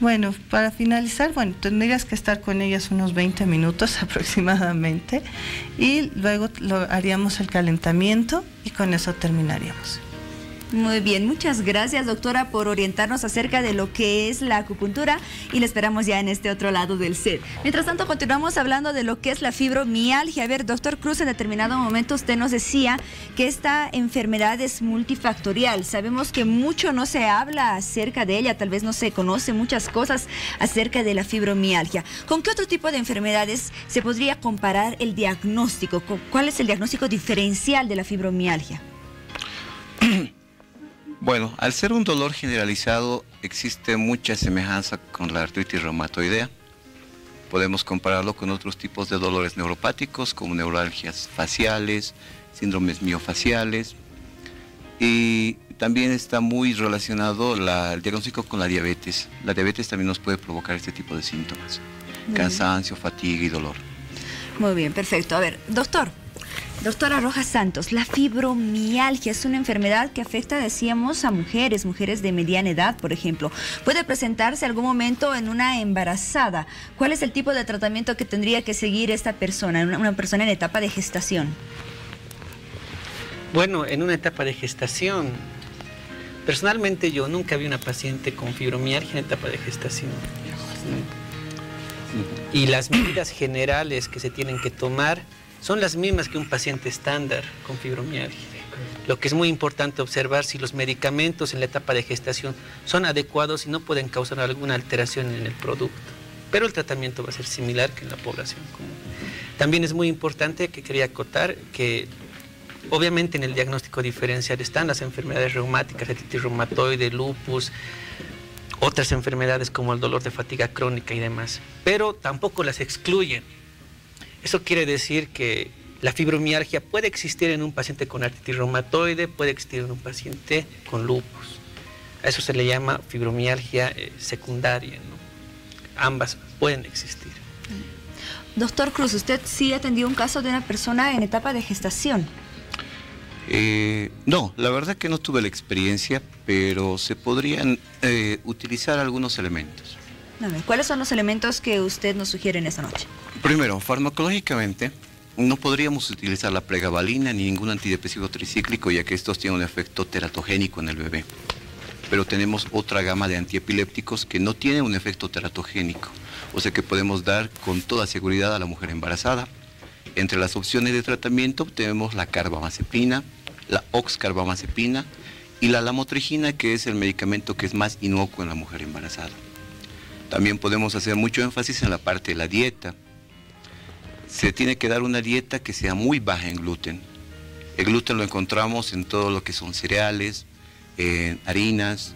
F: Bueno, para finalizar, tendrías que estar con ellas unos 20 minutos aproximadamente y luego haríamos el calentamiento y con eso terminaríamos.
B: Muy bien, muchas gracias, doctora, por orientarnos acerca de lo que es la acupuntura y la esperamos ya en este otro lado del set. Mientras tanto, continuamos hablando de lo que es la fibromialgia. A ver, doctor Cruz, en determinado momento usted nos decía que esta enfermedad es multifactorial. Sabemos que mucho no se habla acerca de ella, tal vez no se conoce muchas cosas acerca de la fibromialgia. ¿Con qué otro tipo de enfermedades se podría comparar el diagnóstico? ¿Cuál es el diagnóstico diferencial de la fibromialgia?
A: Bueno, al ser un dolor generalizado, existe mucha semejanza con la artritis reumatoidea. Podemos compararlo con otros tipos de dolores neuropáticos, como neuralgias faciales, síndromes miofaciales. Y también está muy relacionado el diagnóstico con la diabetes. La diabetes también nos puede provocar este tipo de síntomas. Cansancio, fatiga y dolor.
B: Muy bien, perfecto. A ver, Doctora Rojas Santos, la fibromialgia es una enfermedad que afecta, decíamos, a mujeres de mediana edad, por ejemplo. ¿Puede presentarse algún momento en una embarazada? ¿Cuál es el tipo de tratamiento que tendría que seguir esta persona, una persona en etapa de gestación?
E: Bueno, en una etapa de gestación, personalmente yo nunca vi una paciente con fibromialgia en etapa de gestación. Y las medidas generales que se tienen que tomar son las mismas que un paciente estándar con fibromialgia. Lo que es muy importante observar si los medicamentos en la etapa de gestación son adecuados y no pueden causar alguna alteración en el producto. Pero el tratamiento va a ser similar que en la población común. También es muy importante, que quería acotar, que obviamente en el diagnóstico diferencial están las enfermedades reumáticas, artritis reumatoide, lupus, otras enfermedades como el dolor de fatiga crónica y demás, pero tampoco las excluyen. Eso quiere decir que la fibromialgia puede existir en un paciente con artritis reumatoide, puede existir en un paciente con lupus. A eso se le llama fibromialgia secundaria, ¿no? Ambas pueden existir.
B: Doctor Cruz, usted sí atendió un caso de una persona en etapa de gestación.
A: No, la verdad que no tuve la experiencia, pero se podrían utilizar algunos elementos.
B: A ver, ¿cuáles son los elementos que usted nos sugiere en esta noche?
A: Primero, farmacológicamente, no podríamos utilizar la pregabalina ni ningún antidepresivo tricíclico, ya que estos tienen un efecto teratogénico en el bebé. Pero tenemos otra gama de antiepilépticos que no tienen un efecto teratogénico, o sea que podemos dar con toda seguridad a la mujer embarazada. Entre las opciones de tratamiento tenemos la carbamazepina, la oxcarbamazepina y la lamotrigina, que es el medicamento que es más inocuo en la mujer embarazada. También podemos hacer mucho énfasis en la parte de la dieta. Se tiene que dar una dieta que sea muy baja en gluten. El gluten lo encontramos en todo lo que son cereales, harinas.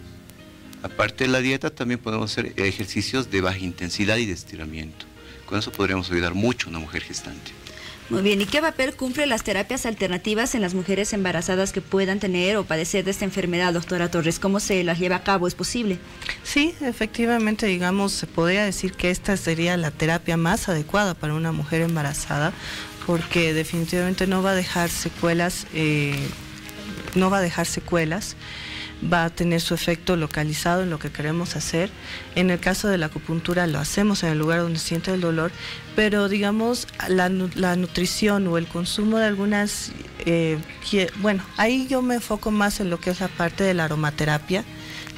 A: Aparte de la dieta, también podemos hacer ejercicios de baja intensidad y de estiramiento. Con eso podríamos ayudar mucho a una mujer gestante.
B: Muy bien, ¿y qué papel cumplen las terapias alternativas en las mujeres embarazadas que puedan tener o padecer de esta enfermedad, doctora Torres? ¿Cómo se las lleva a cabo? ¿Es posible?
F: Sí, efectivamente, digamos, se podría decir que esta sería la terapia más adecuada para una mujer embarazada, porque definitivamente no va a dejar secuelas, va a tener su efecto localizado en lo que queremos hacer. En el caso de la acupuntura lo hacemos en el lugar donde siente el dolor, pero digamos la nutrición o el consumo de algunas, bueno, ahí yo me enfoco más en lo que es la parte de la aromaterapia,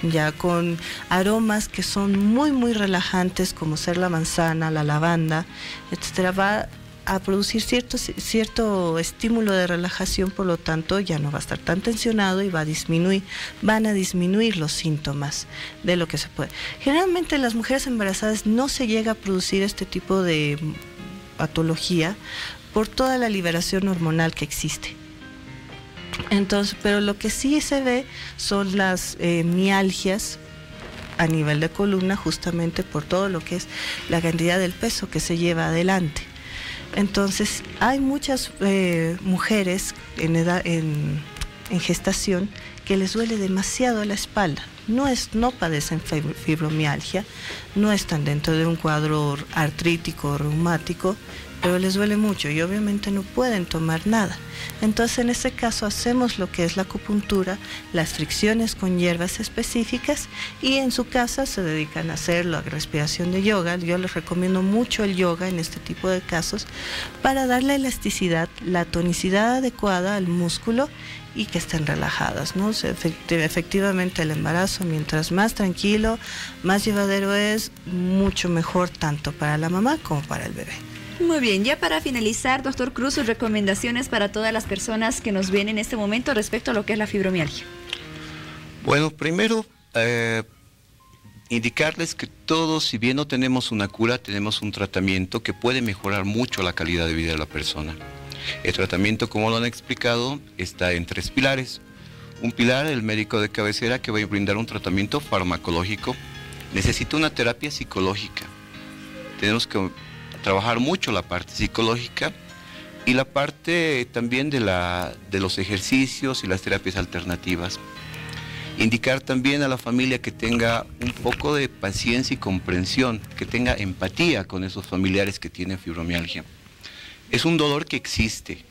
F: ya con aromas que son muy muy relajantes, como ser la manzana, la lavanda, etcétera, va a producir cierto estímulo de relajación, por lo tanto ya no va a estar tan tensionado y van a disminuir los síntomas de lo que se puede. Generalmente en las mujeres embarazadas no se llega a producir este tipo de patología por toda la liberación hormonal que existe. Entonces, pero lo que sí se ve son las mialgias a nivel de columna, justamente por todo lo que es la cantidad del peso que se lleva adelante. Entonces, hay muchas mujeres en gestación que les duele demasiado la espalda. No padecen fibromialgia, no están dentro de un cuadro artrítico o reumático, pero les duele mucho y obviamente no pueden tomar nada. Entonces, en ese caso hacemos lo que es la acupuntura, las fricciones con hierbas específicas, y en su casa se dedican a hacer la respiración de yoga. Yo les recomiendo mucho el yoga en este tipo de casos para dar la elasticidad, la tonicidad adecuada al músculo y que estén relajadas, ¿no? Efectivamente, el embarazo, mientras más tranquilo, más llevadero es, mucho mejor tanto para la mamá como para el bebé.
B: Muy bien, ya para finalizar, doctor Cruz, sus recomendaciones para todas las personas que nos ven en este momento respecto a lo que es la fibromialgia.
A: Bueno, primero, indicarles que todos, si bien no tenemos una cura, tenemos un tratamiento que puede mejorar mucho la calidad de vida de la persona. El tratamiento, como lo han explicado, está en 3 pilares. Un pilar, el médico de cabecera, que va a brindar un tratamiento farmacológico. Necesita una terapia psicológica. Tenemos que trabajar mucho la parte psicológica y la parte también de los ejercicios y las terapias alternativas. Indicar también a la familia que tenga un poco de paciencia y comprensión, que tenga empatía con esos familiares que tienen fibromialgia. Es un dolor que existe,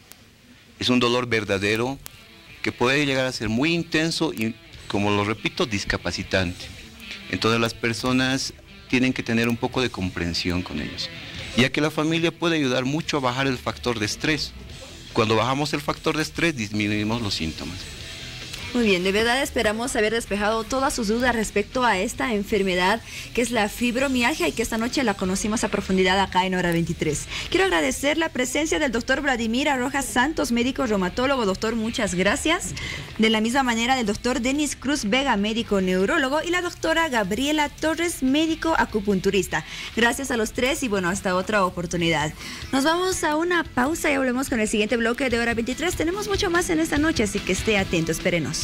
A: es un dolor verdadero que puede llegar a ser muy intenso y, como lo repito, discapacitante. Entonces las personas tienen que tener un poco de comprensión con ellos, ya que la familia puede ayudar mucho a bajar el factor de estrés. Cuando bajamos el factor de estrés, disminuimos los síntomas.
B: Muy bien, de verdad esperamos haber despejado todas sus dudas respecto a esta enfermedad que es la fibromialgia y que esta noche la conocimos a profundidad acá en Hora 23. Quiero agradecer la presencia del doctor Vladimir Rojas Santos, médico reumatólogo. Doctor, muchas gracias. De la misma manera del doctor Denis Cruz Vega, médico neurólogo, y la doctora Gabriela Torres, médico acupunturista. Gracias a los tres y bueno, hasta otra oportunidad. Nos vamos a una pausa y volvemos con el siguiente bloque de Hora 23. Tenemos mucho más en esta noche, así que esté atento, espérenos.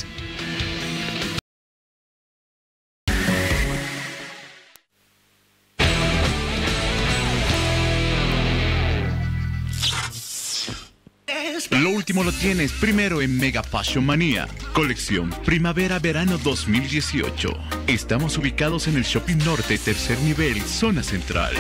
H: Lo último lo tienes primero en Mega Fashion Manía. Colección Primavera-Verano 2018. Estamos ubicados en el Shopping Norte, tercer nivel, zona central.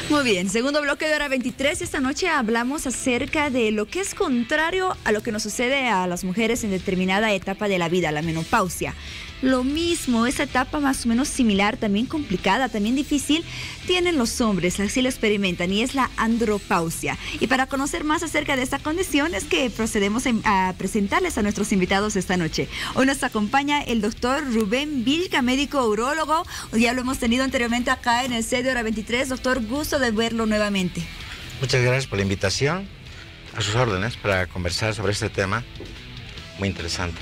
B: Muy bien, segundo bloque de Hora 23. Esta noche hablamos acerca de lo que es contrario a lo que nos sucede a las mujeres en determinada etapa de la vida, la menopausia. Lo mismo, esa etapa más o menos similar, también complicada, también difícil, tienen los hombres, así lo experimentan, y es la andropausia. Y para conocer más acerca de esta condición es que procedemos a presentarles a nuestros invitados esta noche. Hoy nos acompaña el doctor Rubén Vilca, médico urólogo. Ya lo hemos tenido anteriormente acá en el set de Hora 23. Doctor, gusto de verlo nuevamente.
I: Muchas gracias por la invitación. A sus órdenes para conversar sobre este tema muy interesante.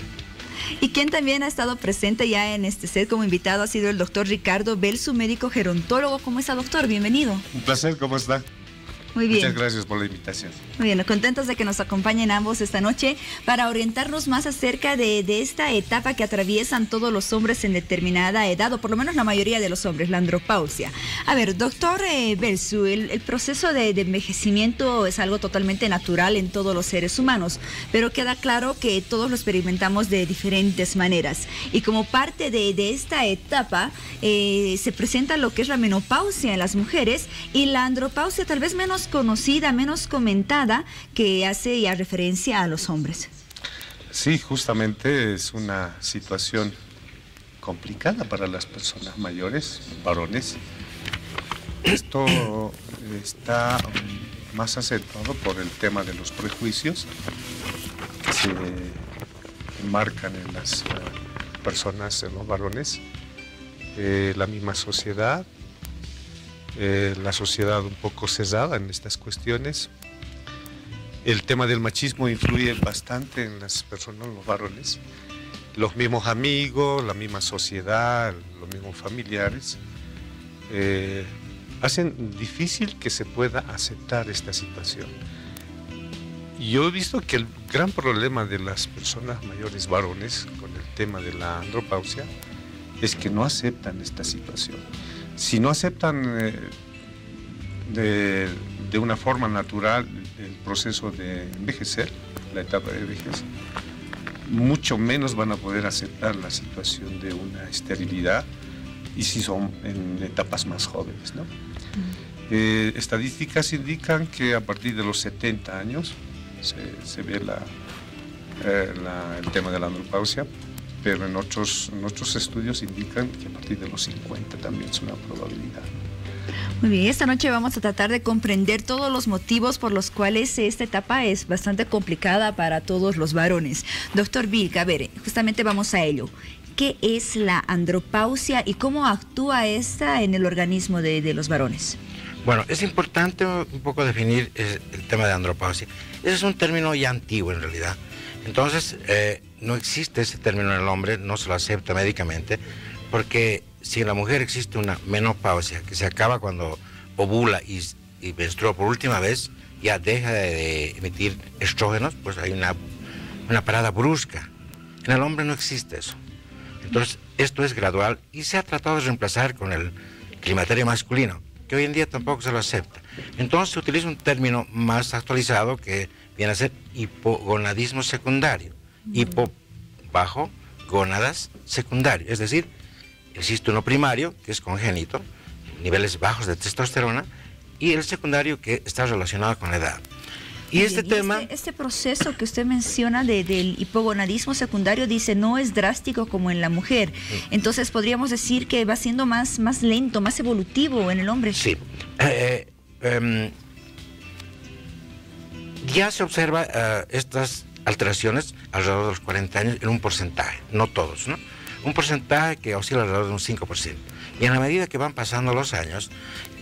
B: Y quien también ha estado presente ya en este set como invitado ha sido el doctor Ricardo Belsu, médico gerontólogo. ¿Cómo está, doctor? Bienvenido.
J: Un placer, ¿cómo está?
B: Muy bien.
J: Muchas gracias por la invitación.
B: Muy bien, contentos de que nos acompañen ambos esta noche para orientarnos más acerca de esta etapa que atraviesan todos los hombres en determinada edad, o por lo menos la mayoría de los hombres, la andropausia. A ver, doctor Belsu, el proceso de envejecimiento es algo totalmente natural en todos los seres humanos, pero queda claro que todos lo experimentamos de diferentes maneras. Y como parte de esta etapa se presenta lo que es la menopausia en las mujeres y la andropausia tal vez menos conocida, menos comentada, que hace ya referencia a los hombres.
J: Sí, justamente es una situación complicada para las personas mayores, varones. Esto está más acentuado por el tema de los prejuicios que se enmarcan en las personas, en los varones, la misma sociedad. La sociedad un poco cerrada en estas cuestiones. El tema del machismo influye bastante en las personas, los varones. Los mismos amigos, la misma sociedad, los mismos familiares, hacen difícil que se pueda aceptar esta situación. Yo he visto que el gran problema de las personas mayores varones con el tema de la andropausia es que no aceptan esta situación. Si no aceptan de una forma natural el proceso de envejecer, la etapa de vejez, mucho menos van a poder aceptar la situación de una esterilidad, y si son en etapas más jóvenes, ¿no? Estadísticas indican que a partir de los 70 años se ve el tema de la andropausia, pero en otros estudios indican que a partir de los 50 también es una probabilidad.
B: Muy bien, esta noche vamos a tratar de comprender todos los motivos por los cuales esta etapa es bastante complicada para todos los varones. Doctor Vilca, a ver, justamente vamos a ello. ¿Qué es la andropausia y cómo actúa esta en el organismo de los varones?
I: Bueno, es importante un poco definir el tema de andropausia. Ese es un término ya antiguo en realidad. Entonces, no existe ese término en el hombre, no se lo acepta médicamente, porque si en la mujer existe una menopausia, que se acaba cuando ovula y menstrua por última vez, ya deja de emitir estrógenos, pues hay una parada brusca. En el hombre no existe eso. Entonces, esto es gradual y se ha tratado de reemplazar con el climaterio masculino, que hoy en día tampoco se lo acepta. Entonces se utiliza un término más actualizado que viene a ser hipogonadismo secundario. Hipo, bajo, gónadas, secundario. Es decir, existe uno primario, que es congénito, niveles bajos de testosterona, y el secundario, que está relacionado con la edad. Y este
B: proceso que usted menciona del hipogonadismo secundario, dice, no es drástico como en la mujer. Entonces, ¿podríamos decir que va siendo más lento, más evolutivo en el hombre?
I: Sí. Ya se observa estas alteraciones alrededor de los 40 años en un porcentaje, no todos, ¿no? Un porcentaje que oscila alrededor de un 5%. Y en la medida que van pasando los años,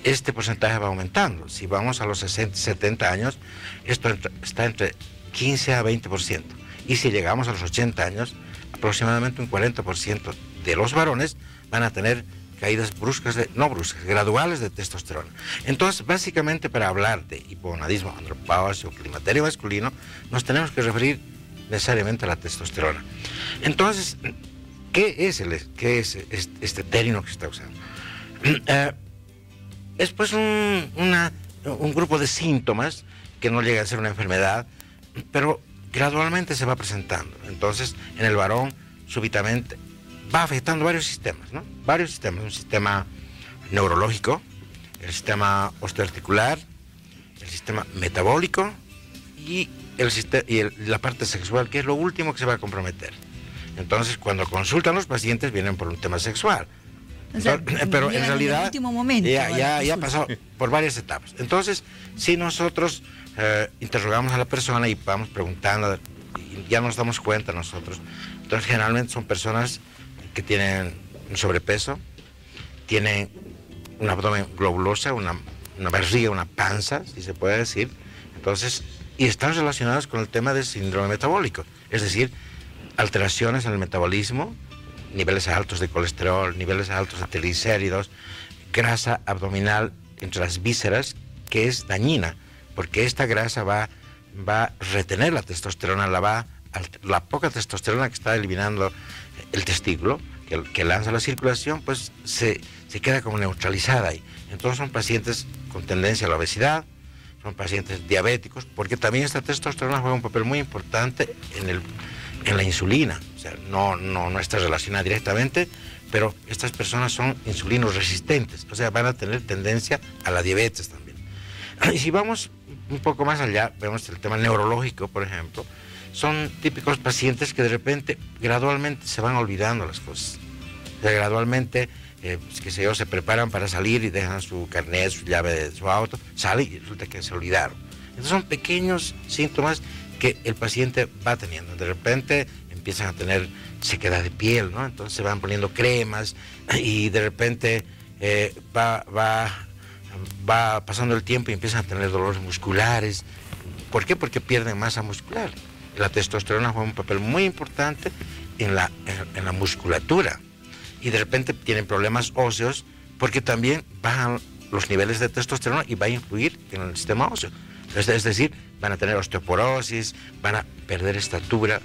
I: este porcentaje va aumentando. Si vamos a los 60, 70 años, esto está entre 15 a 20%. Y si llegamos a los 80 años, aproximadamente un 40% de los varones van a tener caídas bruscas, no bruscas, graduales de testosterona. Entonces, básicamente, para hablar de hipogonadismo, andropausia o climaterio masculino, nos tenemos que referir necesariamente a la testosterona. Entonces, ¿qué es este término que se está usando? Es pues un grupo de síntomas que no llega a ser una enfermedad, pero gradualmente se va presentando. Entonces, en el varón, súbitamente, va afectando varios sistemas, ¿no? Varios sistemas. Un sistema neurológico, el sistema osteoarticular, el sistema metabólico y la parte sexual, que es lo último que se va a comprometer. Entonces, cuando consultan los pacientes, vienen por un tema sexual.
B: O sea,
I: pero en realidad,
B: en el último momento,
I: ya ha pasado por varias etapas. Entonces, si nosotros interrogamos a la persona y vamos preguntando, y ya nos damos cuenta nosotros, entonces generalmente son personas que tienen un sobrepeso, tienen un abdomen globuloso, una barriga, una panza, si se puede decir, entonces, y están relacionados con el tema del síndrome metabólico, es decir, alteraciones en el metabolismo, niveles altos de colesterol, niveles altos de triglicéridos, grasa abdominal entre las vísceras, que es dañina, porque esta grasa va a retener la testosterona, la poca testosterona que está eliminando el testículo, que lanza la circulación, pues se queda como neutralizada ahí. Entonces son pacientes con tendencia a la obesidad, son pacientes diabéticos, porque también esta testosterona juega un papel muy importante en la insulina. O sea, no está relacionada directamente, pero estas personas son insulinos resistentes, o sea, van a tener tendencia a la diabetes también. Y si vamos un poco más allá, vemos el tema neurológico, por ejemplo, son típicos pacientes que de repente, gradualmente se van olvidando las cosas. O sea, gradualmente, qué sé yo, se preparan para salir y dejan su carnet, su llave de su auto, sale y resulta que se olvidaron. Entonces son pequeños síntomas que el paciente va teniendo. De repente empiezan a tener sequedad de piel, ¿no? Entonces se van poniendo cremas y de repente va pasando el tiempo y empiezan a tener dolores musculares. ¿Por qué? Porque pierden masa muscular. La testosterona juega un papel muy importante en la musculatura. Y de repente tienen problemas óseos porque también bajan los niveles de testosterona y va a influir en el sistema óseo. Es decir, van a tener osteoporosis, van a perder estatura,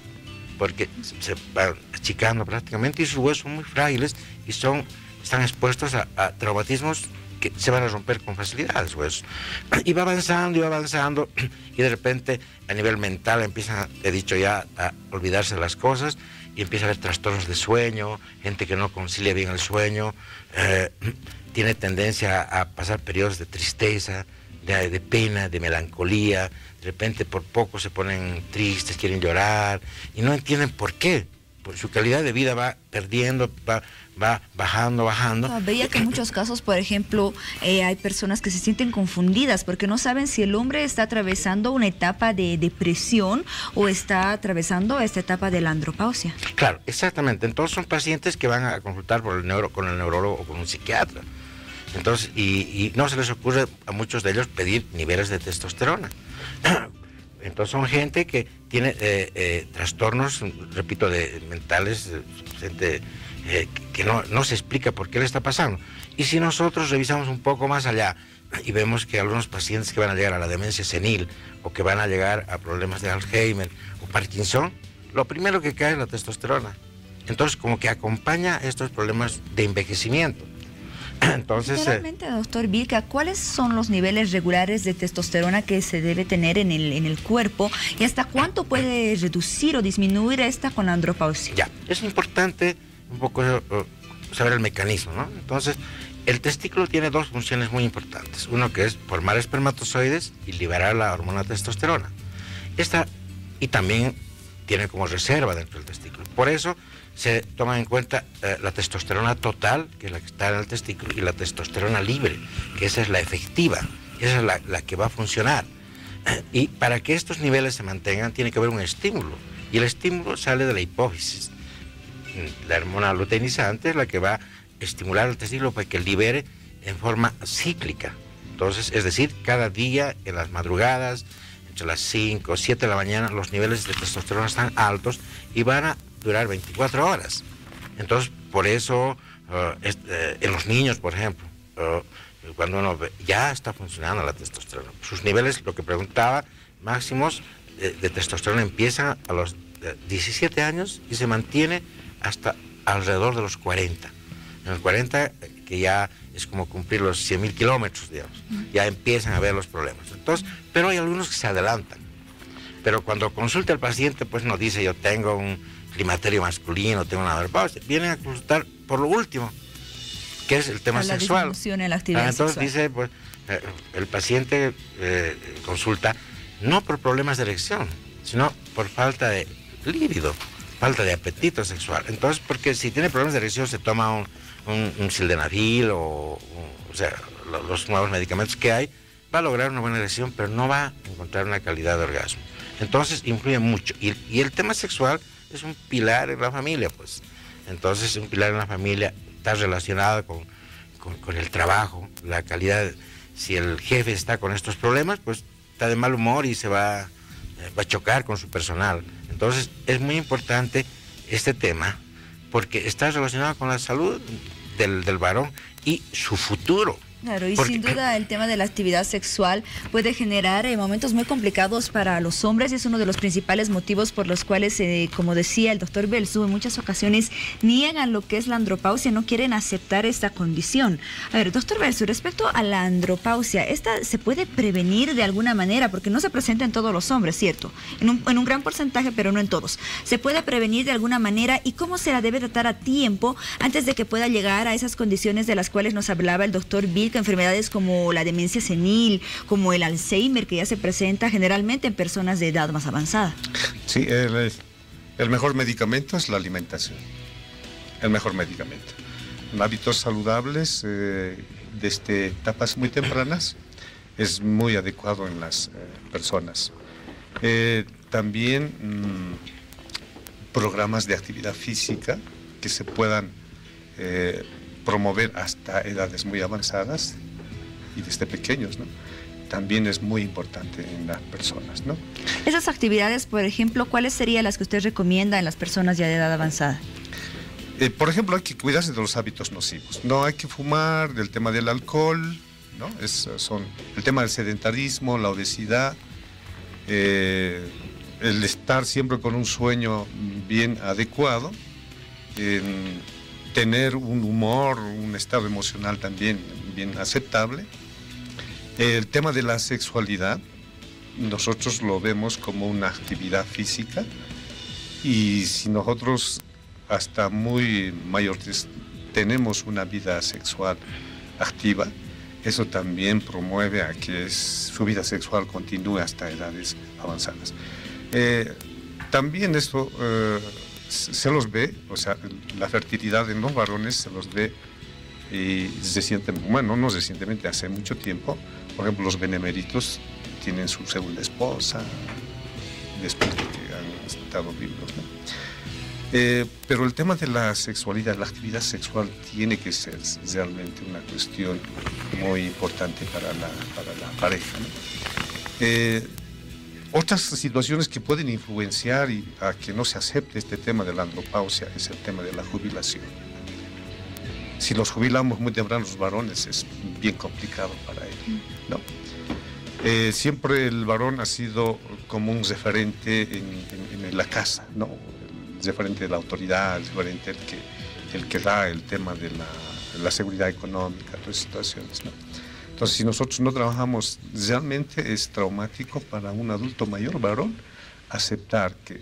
I: porque se van achicando prácticamente y sus huesos son muy frágiles y están expuestos a traumatismos que se van a romper con facilidad los huesos. Y va avanzando y de repente a nivel mental empiezan, he dicho ya, a olvidarse de las cosas y empieza a haber trastornos de sueño, gente que no concilia bien el sueño, tiene tendencia a pasar periodos de tristeza, de pena, de melancolía, de repente por poco se ponen tristes, quieren llorar y no entienden por qué. Pues su calidad de vida va perdiendo, va bajando.
B: Veía que en muchos casos, por ejemplo, hay personas que se sienten confundidas porque no saben si el hombre está atravesando una etapa de depresión o está atravesando esta etapa de la andropausia.
I: Claro, exactamente. Entonces son pacientes que van a consultar con el neurólogo o con un psiquiatra. Entonces, y no se les ocurre a muchos de ellos pedir niveles de testosterona. Entonces son gente que tiene trastornos, repito, mentales, gente que no se explica por qué le está pasando. Y si nosotros revisamos un poco más allá y vemos que algunos pacientes que van a llegar a la demencia senil o que van a llegar a problemas de Alzheimer o Parkinson, lo primero que cae es la testosterona. Entonces como que acompaña estos problemas de envejecimiento. Entonces,
B: generalmente, doctor Vilca, ¿cuáles son los niveles regulares de testosterona que se debe tener en el cuerpo y hasta cuánto puede reducir o disminuir esta con la andropausia?
I: Ya, es importante un poco saber el mecanismo, ¿no? Entonces, el testículo tiene dos funciones muy importantes. Uno que es formar espermatozoides y liberar la hormona testosterona. Y también tiene como reserva dentro del testículo. Por eso se toma en cuenta la testosterona total, que es la que está en el testículo, y la testosterona libre, que esa es la efectiva, esa es la que va a funcionar. Y para que estos niveles se mantengan, tiene que haber un estímulo, y el estímulo sale de la hipófisis. La hormona luteinizante es la que va a estimular el testículo para que libere en forma cíclica. Entonces, es decir, cada día, en las madrugadas, entre las 5 o 7 de la mañana, los niveles de testosterona están altos y van a durar 24 horas. Entonces, por eso, en los niños, por ejemplo, cuando uno ve, ya está funcionando la testosterona. Sus niveles, lo que preguntaba, máximos de testosterona empiezan a los 17 años y se mantiene hasta alrededor de los 40. En los 40, que ya es como cumplir los 100.000 kilómetros, digamos, ya empiezan a ver los problemas. Entonces, pero hay algunos que se adelantan. Pero cuando consulta al paciente, pues no dice yo tengo un climaterio masculino, tengo una andropausia. Vienen a consultar por lo último, que es el tema sexual.
B: En la actividad
I: entonces
B: sexual.
I: dice, pues, el paciente consulta no por problemas de erección, sino por falta de líbido, falta de apetito sexual. Entonces, porque si tiene problemas de erección se toma un sildenafil o sea, los nuevos medicamentos que hay, va a lograr una buena erección, pero no va a encontrar una calidad de orgasmo. Entonces influye mucho. Y el tema sexual es un pilar en la familia, pues. Entonces, un pilar en la familia está relacionado con el trabajo, la calidad. Si el jefe está con estos problemas, pues está de mal humor y se va a chocar con su personal. Entonces, es muy importante este tema porque está relacionado con la salud del varón y su futuro.
B: Claro, y sin duda el tema de la actividad sexual puede generar momentos muy complicados para los hombres y es uno de los principales motivos por los cuales, como decía el doctor Belsu, en muchas ocasiones niegan lo que es la andropausia, no quieren aceptar esta condición. A ver, doctor Belsu, respecto a la andropausia, ¿esta se puede prevenir de alguna manera? Porque no se presenta en todos los hombres, ¿cierto? En un gran porcentaje, pero no en todos. ¿Se puede prevenir de alguna manera y cómo se la debe tratar a tiempo antes de que pueda llegar a esas condiciones de las cuales nos hablaba el doctor Vilca, enfermedades como la demencia senil, como el Alzheimer, que ya se presenta generalmente en personas de edad más avanzada?
J: Sí, el mejor medicamento es la alimentación. El mejor medicamento. Hábitos saludables desde etapas muy tempranas es muy adecuado en las personas. También programas de actividad física que se puedan promover hasta edades muy avanzadas y desde pequeños, ¿no? También es muy importante en las personas, ¿no?
B: Esas actividades, por ejemplo, ¿cuáles serían las que usted recomienda en las personas ya de edad avanzada?
J: Por ejemplo, hay que cuidarse de los hábitos nocivos. No hay que fumar, del tema del alcohol, ¿no? Son el tema del sedentarismo, la obesidad, el estar siempre con un sueño bien adecuado, tener un humor, un estado emocional también bien aceptable. El tema de la sexualidad, nosotros lo vemos como una actividad física, y si nosotros hasta muy mayores tenemos una vida sexual activa, eso también promueve a que su vida sexual continúe hasta edades avanzadas. También esto se los ve, o sea, la fertilidad en los varones se los ve no recientemente, hace mucho tiempo. Por ejemplo, los beneméritos tienen su segunda esposa después de que han estado vivos, ¿no? Pero el tema de la sexualidad, la actividad sexual tiene que ser realmente una cuestión muy importante para la pareja, ¿no? Otras situaciones que pueden influenciar a que no se acepte este tema de la andropausia es el tema de la jubilación. Si los jubilamos muy temprano los varones es bien complicado para ellos, ¿no? Siempre el varón ha sido como un referente en la casa, ¿no? El referente de la autoridad, el referente el que da el tema de la seguridad económica, todas esas situaciones, ¿no? Entonces, si nosotros no trabajamos, realmente es traumático para un adulto mayor, varón, aceptar que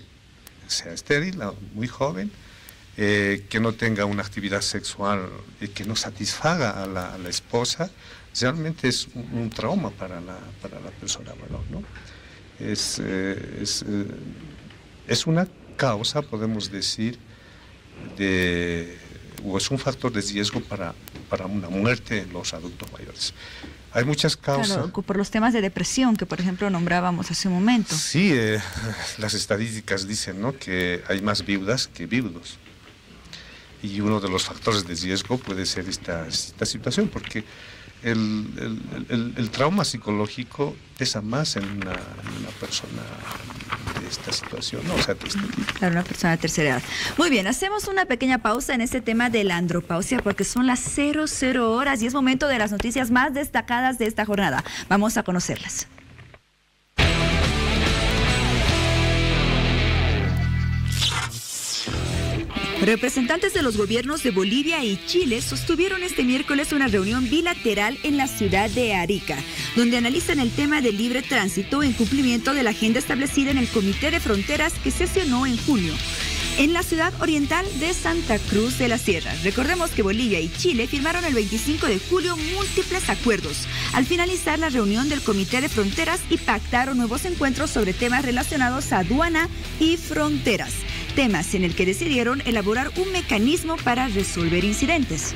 J: sea estéril, muy joven, que no tenga una actividad sexual y que no satisfaga a la esposa. Realmente es un trauma para la persona, ¿no? Es una causa, podemos decir, o es un factor de riesgo para una muerte en los adultos mayores. Hay muchas causas.
B: Claro, por los temas de depresión que, por ejemplo, nombrábamos hace un momento.
J: Sí, las estadísticas dicen, ¿no?, que hay más viudas que viudos. Y uno de los factores de riesgo puede ser esta situación, porque el trauma psicológico pesa más en una persona de esta situación, ¿no? O sea, de este tipo.
B: Claro, una persona de tercera edad. Muy bien, hacemos una pequeña pausa en este tema de la andropausia porque son las 00 horas y es momento de las noticias más destacadas de esta jornada. Vamos a conocerlas. Representantes de los gobiernos de Bolivia y Chile sostuvieron este miércoles una reunión bilateral en la ciudad de Arica, donde analizan el tema del libre tránsito en cumplimiento de la agenda establecida en el Comité de Fronteras que sesionó en junio en la ciudad oriental de Santa Cruz de la Sierra. Recordemos que Bolivia y Chile firmaron el 25 de julio múltiples acuerdos al finalizar la reunión del Comité de Fronteras y pactaron nuevos encuentros sobre temas relacionados a aduana y fronteras, temas en el que decidieron elaborar un mecanismo para resolver incidentes.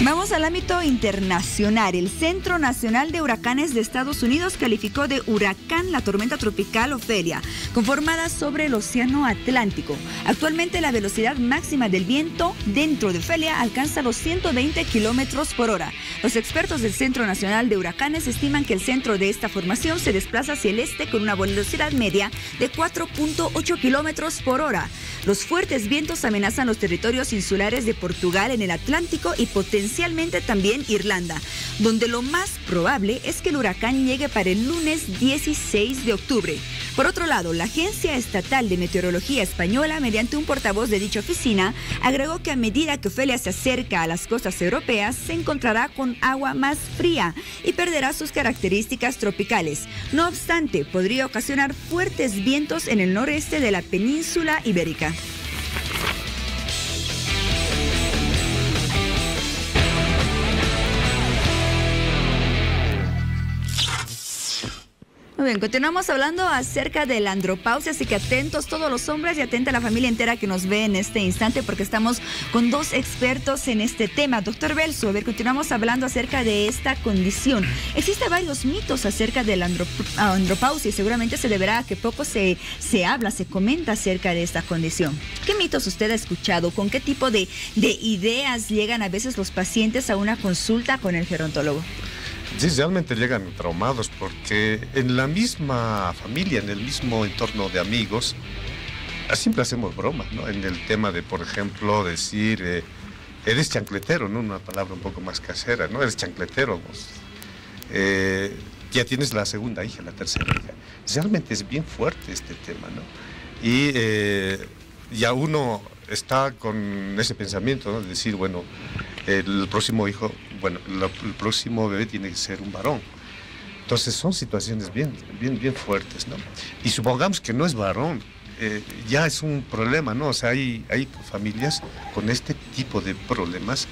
B: Vamos al ámbito internacional. El Centro Nacional de Huracanes de Estados Unidos calificó de huracán la tormenta tropical Ofelia, conformada sobre el Océano Atlántico. Actualmente la velocidad máxima del viento dentro de Ofelia alcanza los 120 kilómetros por hora. Los expertos del Centro Nacional de Huracanes estiman que el centro de esta formación se desplaza hacia el este con una velocidad media de 4.8 kilómetros por hora. Los fuertes vientos amenazan los territorios insulares de Portugal en el Atlántico y potencialmente también Irlanda, donde lo más probable es que el huracán llegue para el lunes 16 de octubre. Por otro lado, la Agencia Estatal de Meteorología Española, mediante un portavoz de dicha oficina, agregó que a medida que Ofelia se acerca a las costas europeas, se encontrará con agua más fría y perderá sus características tropicales. No obstante, podría ocasionar fuertes vientos en el noreste de la península ibérica. Muy bien, continuamos hablando acerca de la andropausia, así que atentos todos los hombres y atenta a la familia entera que nos ve en este instante porque estamos con dos expertos en este tema. Doctor Belso, a ver, continuamos hablando acerca de esta condición. Existen varios mitos acerca de la andropausia y seguramente se deberá a que poco se habla, se comenta acerca de esta condición. ¿Qué mitos usted ha escuchado? ¿Con qué tipo de ideas llegan a veces los pacientes a una consulta con el gerontólogo?
J: Sí, realmente llegan traumados porque en la misma familia, en el mismo entorno de amigos, siempre hacemos bromas, ¿no? En el tema de, por ejemplo, decir, eres chancletero, ¿no? Una palabra un poco más casera, ¿no? Eres chancletero, vos. ya tienes la segunda hija, la tercera hija. Realmente es bien fuerte este tema, ¿no? Y ya uno está con ese pensamiento, ¿no? De decir, bueno, el próximo hijo, bueno, el próximo bebé tiene que ser un varón. Entonces son situaciones bien fuertes, ¿no? Y supongamos que no es varón, ya es un problema, ¿no? O sea, hay familias con este tipo de problemas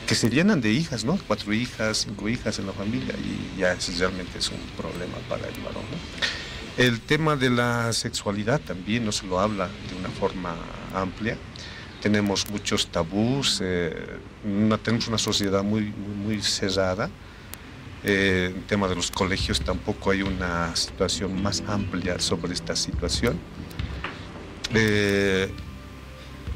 J: que se llenan de hijas, ¿no? 4 hijas, 5 hijas en la familia, y ya realmente es un problema para el varón, ¿no? El tema de la sexualidad también no se lo habla de una forma amplia. Tenemos muchos tabús, tenemos una sociedad muy cerrada. En tema de los colegios tampoco hay una situación más amplia sobre esta situación.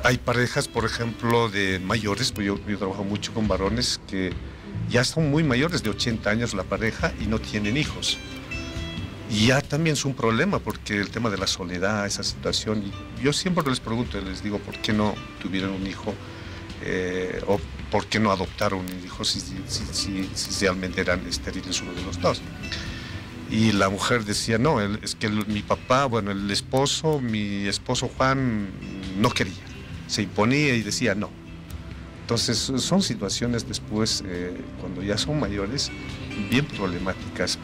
J: Hay parejas, por ejemplo, de mayores, pues yo trabajo mucho con varones que ya son muy mayores, de 80 años la pareja, y no tienen hijos. Y ya también es un problema porque el tema de la soledad, esa situación, y yo siempre les pregunto, les digo, ¿por qué no tuvieron un hijo? O ¿por qué no adoptaron un hijo si realmente eran estériles uno de los dos? Y la mujer decía, no, es que mi papá, bueno, mi esposo Juan no quería, se imponía y decía no. Entonces son situaciones después, cuando ya son mayores, bien problemáticas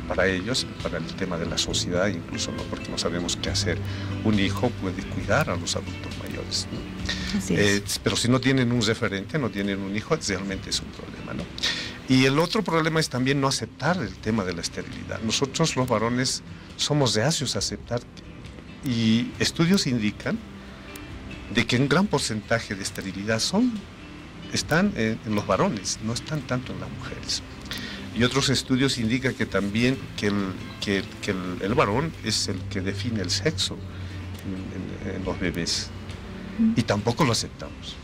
J: para ellos, para el tema de la sociedad incluso, ¿no? Porque no sabemos qué hacer. Un hijo puede cuidar a los adultos mayores, ¿no?
B: Así es.
J: Pero si no tienen un referente, no tienen un hijo, realmente es un problema, ¿no? Y el otro problema es también no aceptar el tema de la esterilidad. Nosotros los varones somos reacios a aceptar, y estudios indican de que un gran porcentaje de esterilidad están en los varones, no están tanto en las mujeres. Y otros estudios indican que también el varón es el que define el sexo en los bebés, y tampoco lo aceptamos.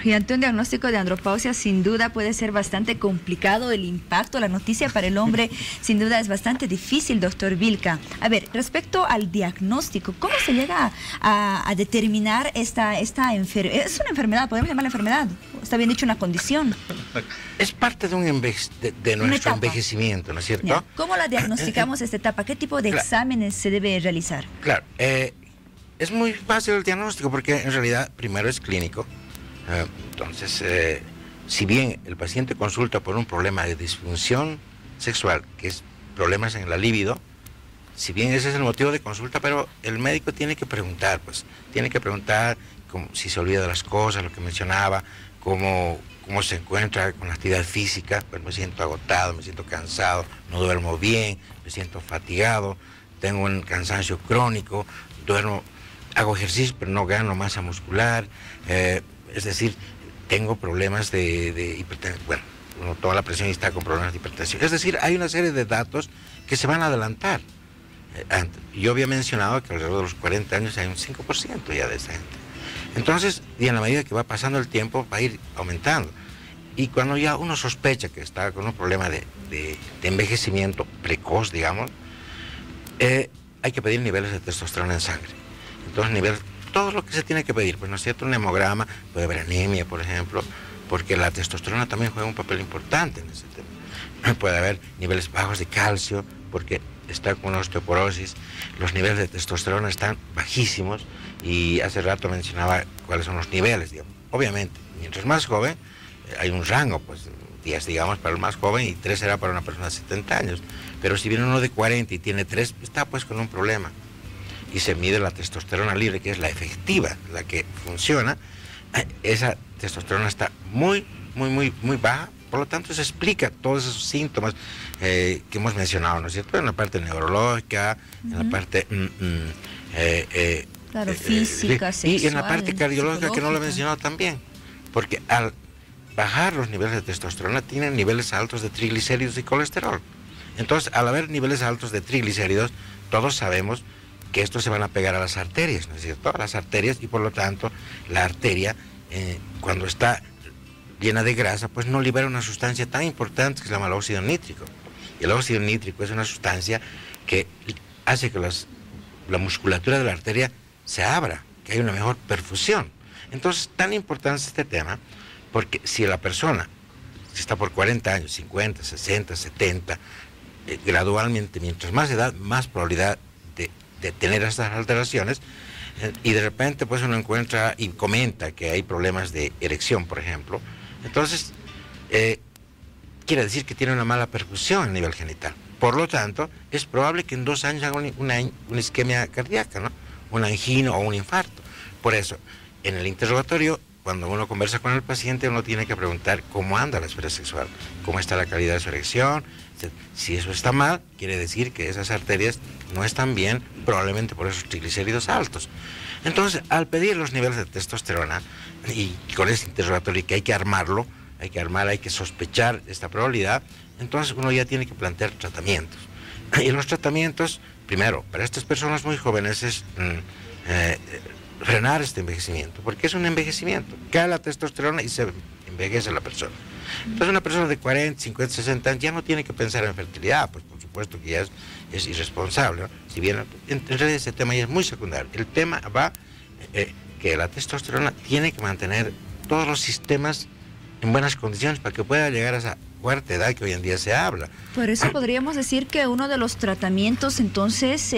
B: Y ante un diagnóstico de andropausia, sin duda puede ser bastante complicado el impacto, la noticia para el hombre, sin duda es bastante difícil, doctor Vilca. A ver, respecto al diagnóstico, ¿cómo se llega a determinar esta enfermedad? ¿Es una enfermedad? ¿Podemos llamarla enfermedad? ¿Está bien dicho una condición?
I: Es parte de nuestro envejecimiento, ¿no es cierto?
B: Ya. ¿Cómo la diagnosticamos esta etapa? ¿Qué tipo de exámenes se debe realizar?
I: Claro, es muy fácil el diagnóstico porque en realidad primero es clínico. Entonces, si bien el paciente consulta por un problema de disfunción sexual, que es problemas en la libido, si bien ese es el motivo de consulta, pero el médico tiene que preguntar, si se olvida de las cosas, lo que mencionaba, cómo se encuentra con la actividad física. Pues me siento agotado, me siento cansado, no duermo bien, me siento fatigado, tengo un cansancio crónico, hago ejercicio pero no gano masa muscular, es decir, tengo problemas de hipertensión, bueno, toda la presión está con problemas de hipertensión. Es decir, hay una serie de datos que se van a adelantar. Yo había mencionado que alrededor de los 40 años hay un 5% ya de esa gente. Entonces, y en la medida que va pasando el tiempo, va a ir aumentando. Y cuando ya uno sospecha que está con un problema de envejecimiento precoz, digamos, hay que pedir niveles de testosterona en sangre. Entonces, todo lo que se tiene que pedir, pues no es cierto, un hemograma, puede haber anemia, por ejemplo, porque la testosterona también juega un papel importante en ese tema. Puede haber niveles bajos de calcio, porque está con osteoporosis, los niveles de testosterona están bajísimos, y hace rato mencionaba cuáles son los niveles, digamos. Obviamente, mientras más joven, hay un rango, pues 10, digamos, para el más joven, y 3 será para una persona de 70 años. Pero si viene uno de 40 y tiene 3, está pues con un problema. Y se mide la testosterona libre, que es la efectiva, la que funciona. Esa testosterona está muy baja, por lo tanto se explica todos esos síntomas que hemos mencionado, ¿no es cierto? En la parte neurológica, en la parte
B: física, sexual,
I: y en la parte cardiológica, que no lo he mencionado también, porque al bajar los niveles de testosterona tienen niveles altos de triglicéridos y colesterol. Entonces, al haber niveles altos de triglicéridos, todos sabemos que estos se van a pegar a las arterias, ¿no es cierto? A las arterias, y por lo tanto la arteria, cuando está llena de grasa, pues no libera una sustancia tan importante que se llama el óxido nítrico. Y el óxido nítrico es una sustancia que hace que la musculatura de la arteria se abra, que haya una mejor perfusión. Entonces, tan importante es este tema, porque si la persona si está por 40 años, 50, 60, 70, gradualmente, mientras más edad, más probabilidad de tener estas alteraciones, y de repente pues uno encuentra y comenta que hay problemas de erección, por ejemplo. Entonces, quiere decir que tiene una mala percusión a nivel genital. Por lo tanto, es probable que en 2 años haga una isquemia cardíaca, ¿no? Un angino o un infarto. Por eso, en el interrogatorio, cuando uno conversa con el paciente, uno tiene que preguntar cómo anda la esfera sexual, cómo está la calidad de su erección. Si eso está mal, quiere decir que esas arterias no están bien, probablemente por esos triglicéridos altos. Entonces, al pedir los niveles de testosterona, y con ese interrogatorio que hay que armarlo, hay que sospechar esta probabilidad, entonces uno ya tiene que plantear tratamientos. Y los tratamientos, primero, para estas personas muy jóvenes es frenar este envejecimiento, porque es un envejecimiento. Cae la testosterona y se envejece la persona. Entonces una persona de 40, 50, 60 años ya no tiene que pensar en fertilidad, pues por supuesto que ya es irresponsable, ¿no? Si bien en realidad ese tema ya es muy secundario. El tema va que la testosterona tiene que mantener todos los sistemas en buenas condiciones para que pueda llegar a esa cuarta edad que hoy en día se habla.
B: Por eso podríamos decir que uno de los tratamientos entonces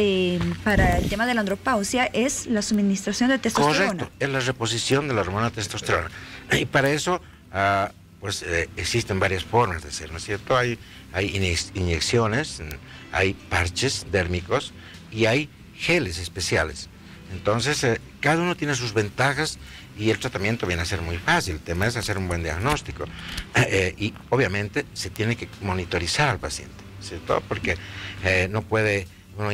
B: para el tema de la andropausia es la suministración de testosterona.
I: Correcto, es la reposición de la hormona testosterona. Y para eso existen varias formas de hacer, ¿no es cierto? Hay inyecciones, hay parches dérmicos y hay geles especiales. Entonces, cada uno tiene sus ventajas y el tratamiento viene a ser muy fácil. El tema es hacer un buen diagnóstico. Y obviamente se tiene que monitorizar al paciente, ¿cierto? Porque no puede uno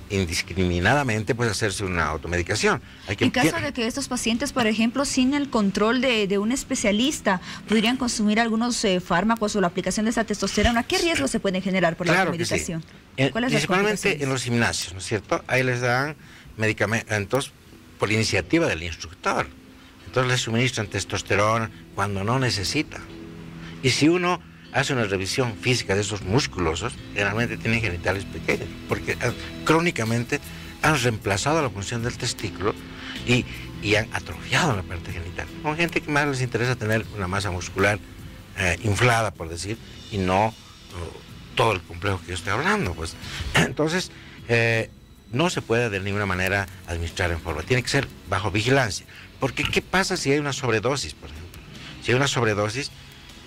I: indiscriminadamente pues hacerse una automedicación.
B: En caso de que estos pacientes, por ejemplo, sin el control de un especialista, podrían consumir algunos fármacos o la aplicación de esa testosterona, ¿qué riesgos se pueden generar por la automedicación?
I: Sí. Principalmente en los gimnasios, ¿no es cierto? Ahí les dan medicamentos por iniciativa del instructor. Entonces les suministran testosterona cuando no necesita. Y si uno hace una revisión física de esos musculosos, generalmente tienen genitales pequeños, porque crónicamente han reemplazado la función del testículo y han atrofiado la parte genital. Con gente que más les interesa tener una masa muscular inflada, por decir, y no todo el complejo que yo estoy hablando, pues. Entonces, no se puede de ninguna manera administrar en forma, tiene que ser bajo vigilancia. Porque, ¿qué pasa si hay una sobredosis, por ejemplo? Si hay una sobredosis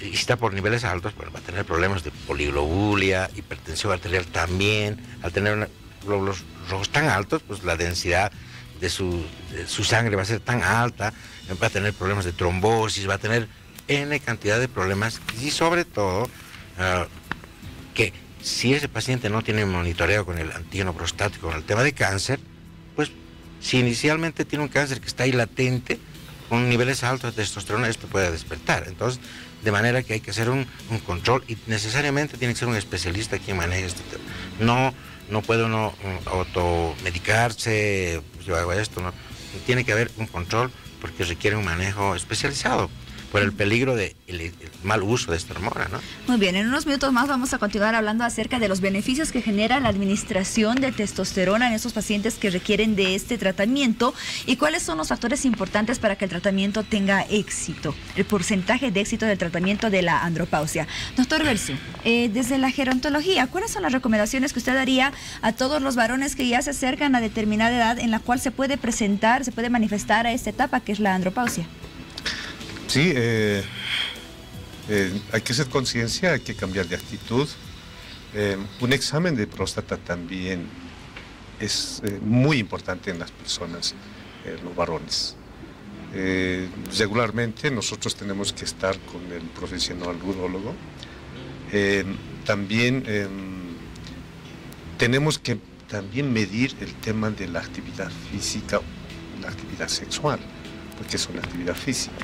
I: y está por niveles altos, bueno, va a tener problemas de poliglobulia, hipertensión arterial también. Al tener glóbulos rojos tan altos, pues la densidad de su sangre va a ser tan alta, va a tener problemas de trombosis, va a tener N cantidad de problemas. Y sobre todo, que si ese paciente no tiene monitoreo con el antígeno prostático, con el tema de cáncer, pues si inicialmente tiene un cáncer que está ahí latente, con niveles altos de testosterona, esto puede despertar. Entonces, de manera que hay que hacer un control y necesariamente tiene que ser un especialista quien maneje este tema. No puede uno automedicarse, pues yo hago esto, no. Tiene que haber un control porque requiere un manejo especializado por el peligro del mal uso de esta hormona, ¿no?
B: Muy bien, en unos minutos más vamos a continuar hablando acerca de los beneficios que genera la administración de testosterona en esos pacientes que requieren de este tratamiento y cuáles son los factores importantes para que el tratamiento tenga éxito, el porcentaje de éxito del tratamiento de la andropausia. Doctor Belsu, desde la gerontología, ¿cuáles son las recomendaciones que usted daría a todos los varones que ya se acercan a determinada edad en la cual se puede presentar, se puede manifestar a esta etapa que es la andropausia?
J: Sí, hay que hacer conciencia, hay que cambiar de actitud. Un examen de próstata también es muy importante en las personas, los varones. Regularmente nosotros tenemos que estar con el profesional urólogo. También tenemos que también medir el tema de la actividad física, la actividad sexual, porque es una actividad física.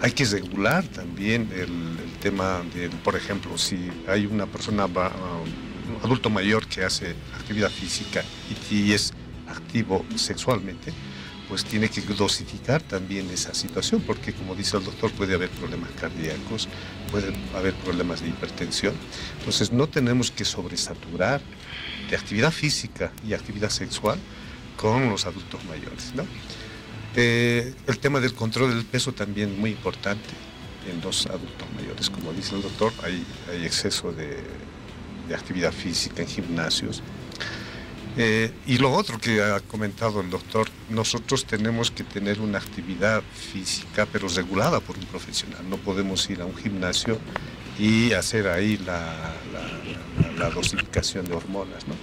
J: Hay que regular también el tema de, por ejemplo, si hay una persona, un adulto mayor que hace actividad física y es activo sexualmente, pues tiene que dosificar también esa situación, porque como dice el doctor, puede haber problemas cardíacos, puede haber problemas de hipertensión. Entonces no tenemos que sobresaturar de actividad física y actividad sexual con los adultos mayores, ¿no? El tema del control del peso también es muy importante. en los adultos mayores. Como dice el doctor, hay exceso de actividad física en gimnasios. Y lo otro que ha comentado el doctor, nosotros tenemos que tener una actividad física, pero regulada por un profesional. No podemos ir a un gimnasio y hacer ahí la dosificación de hormonas, ¿no?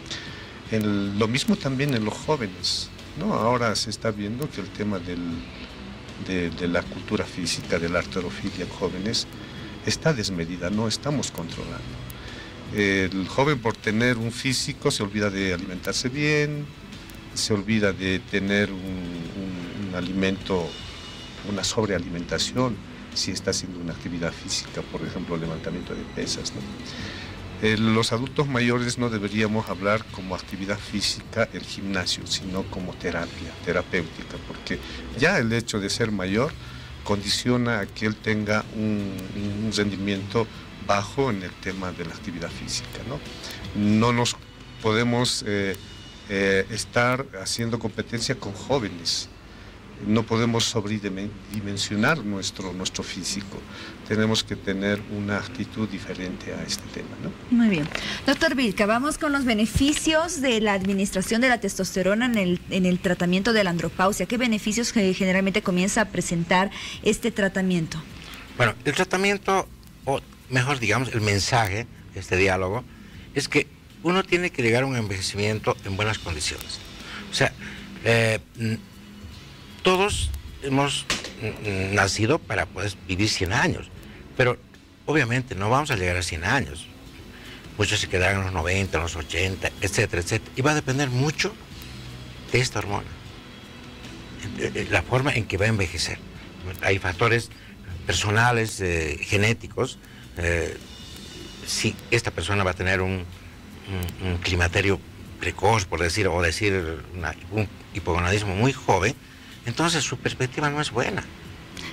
J: Lo mismo también en los jóvenes, ¿no? Ahora se está viendo que el tema de la cultura física, de la halterofilia en jóvenes, está desmedida, no estamos controlando. El joven, por tener un físico, se olvida de alimentarse bien, se olvida de tener un alimento, una sobrealimentación, si está haciendo una actividad física, por ejemplo, levantamiento de pesas, ¿no? Los adultos mayores no deberíamos hablar como actividad física el gimnasio, sino como terapéutica, porque ya el hecho de ser mayor condiciona a que él tenga un rendimiento bajo en el tema de la actividad física, ¿no? No nos podemos estar haciendo competencia con jóvenes, no podemos sobredimensionar nuestro físico, tenemos que tener una actitud diferente a este tema, ¿no?
B: Muy bien. Doctor Vilca, vamos con los beneficios de la administración de la testosterona en el tratamiento de la andropausia. ¿Qué beneficios generalmente comienza a presentar este tratamiento?
I: Bueno, el tratamiento, o mejor digamos, el mensaje de este diálogo, es que uno tiene que llegar a un envejecimiento en buenas condiciones. O sea, todos hemos nacido para poder vivir 100 años, pero obviamente no vamos a llegar a 100 años. Muchos se quedarán en los 90, en los 80, etcétera, etcétera. Y va a depender mucho de esta hormona, la forma en que va a envejecer. Hay factores personales, genéticos. Si esta persona va a tener un climaterio precoz, por decir, o decir un hipogonadismo muy joven, entonces su perspectiva no es buena.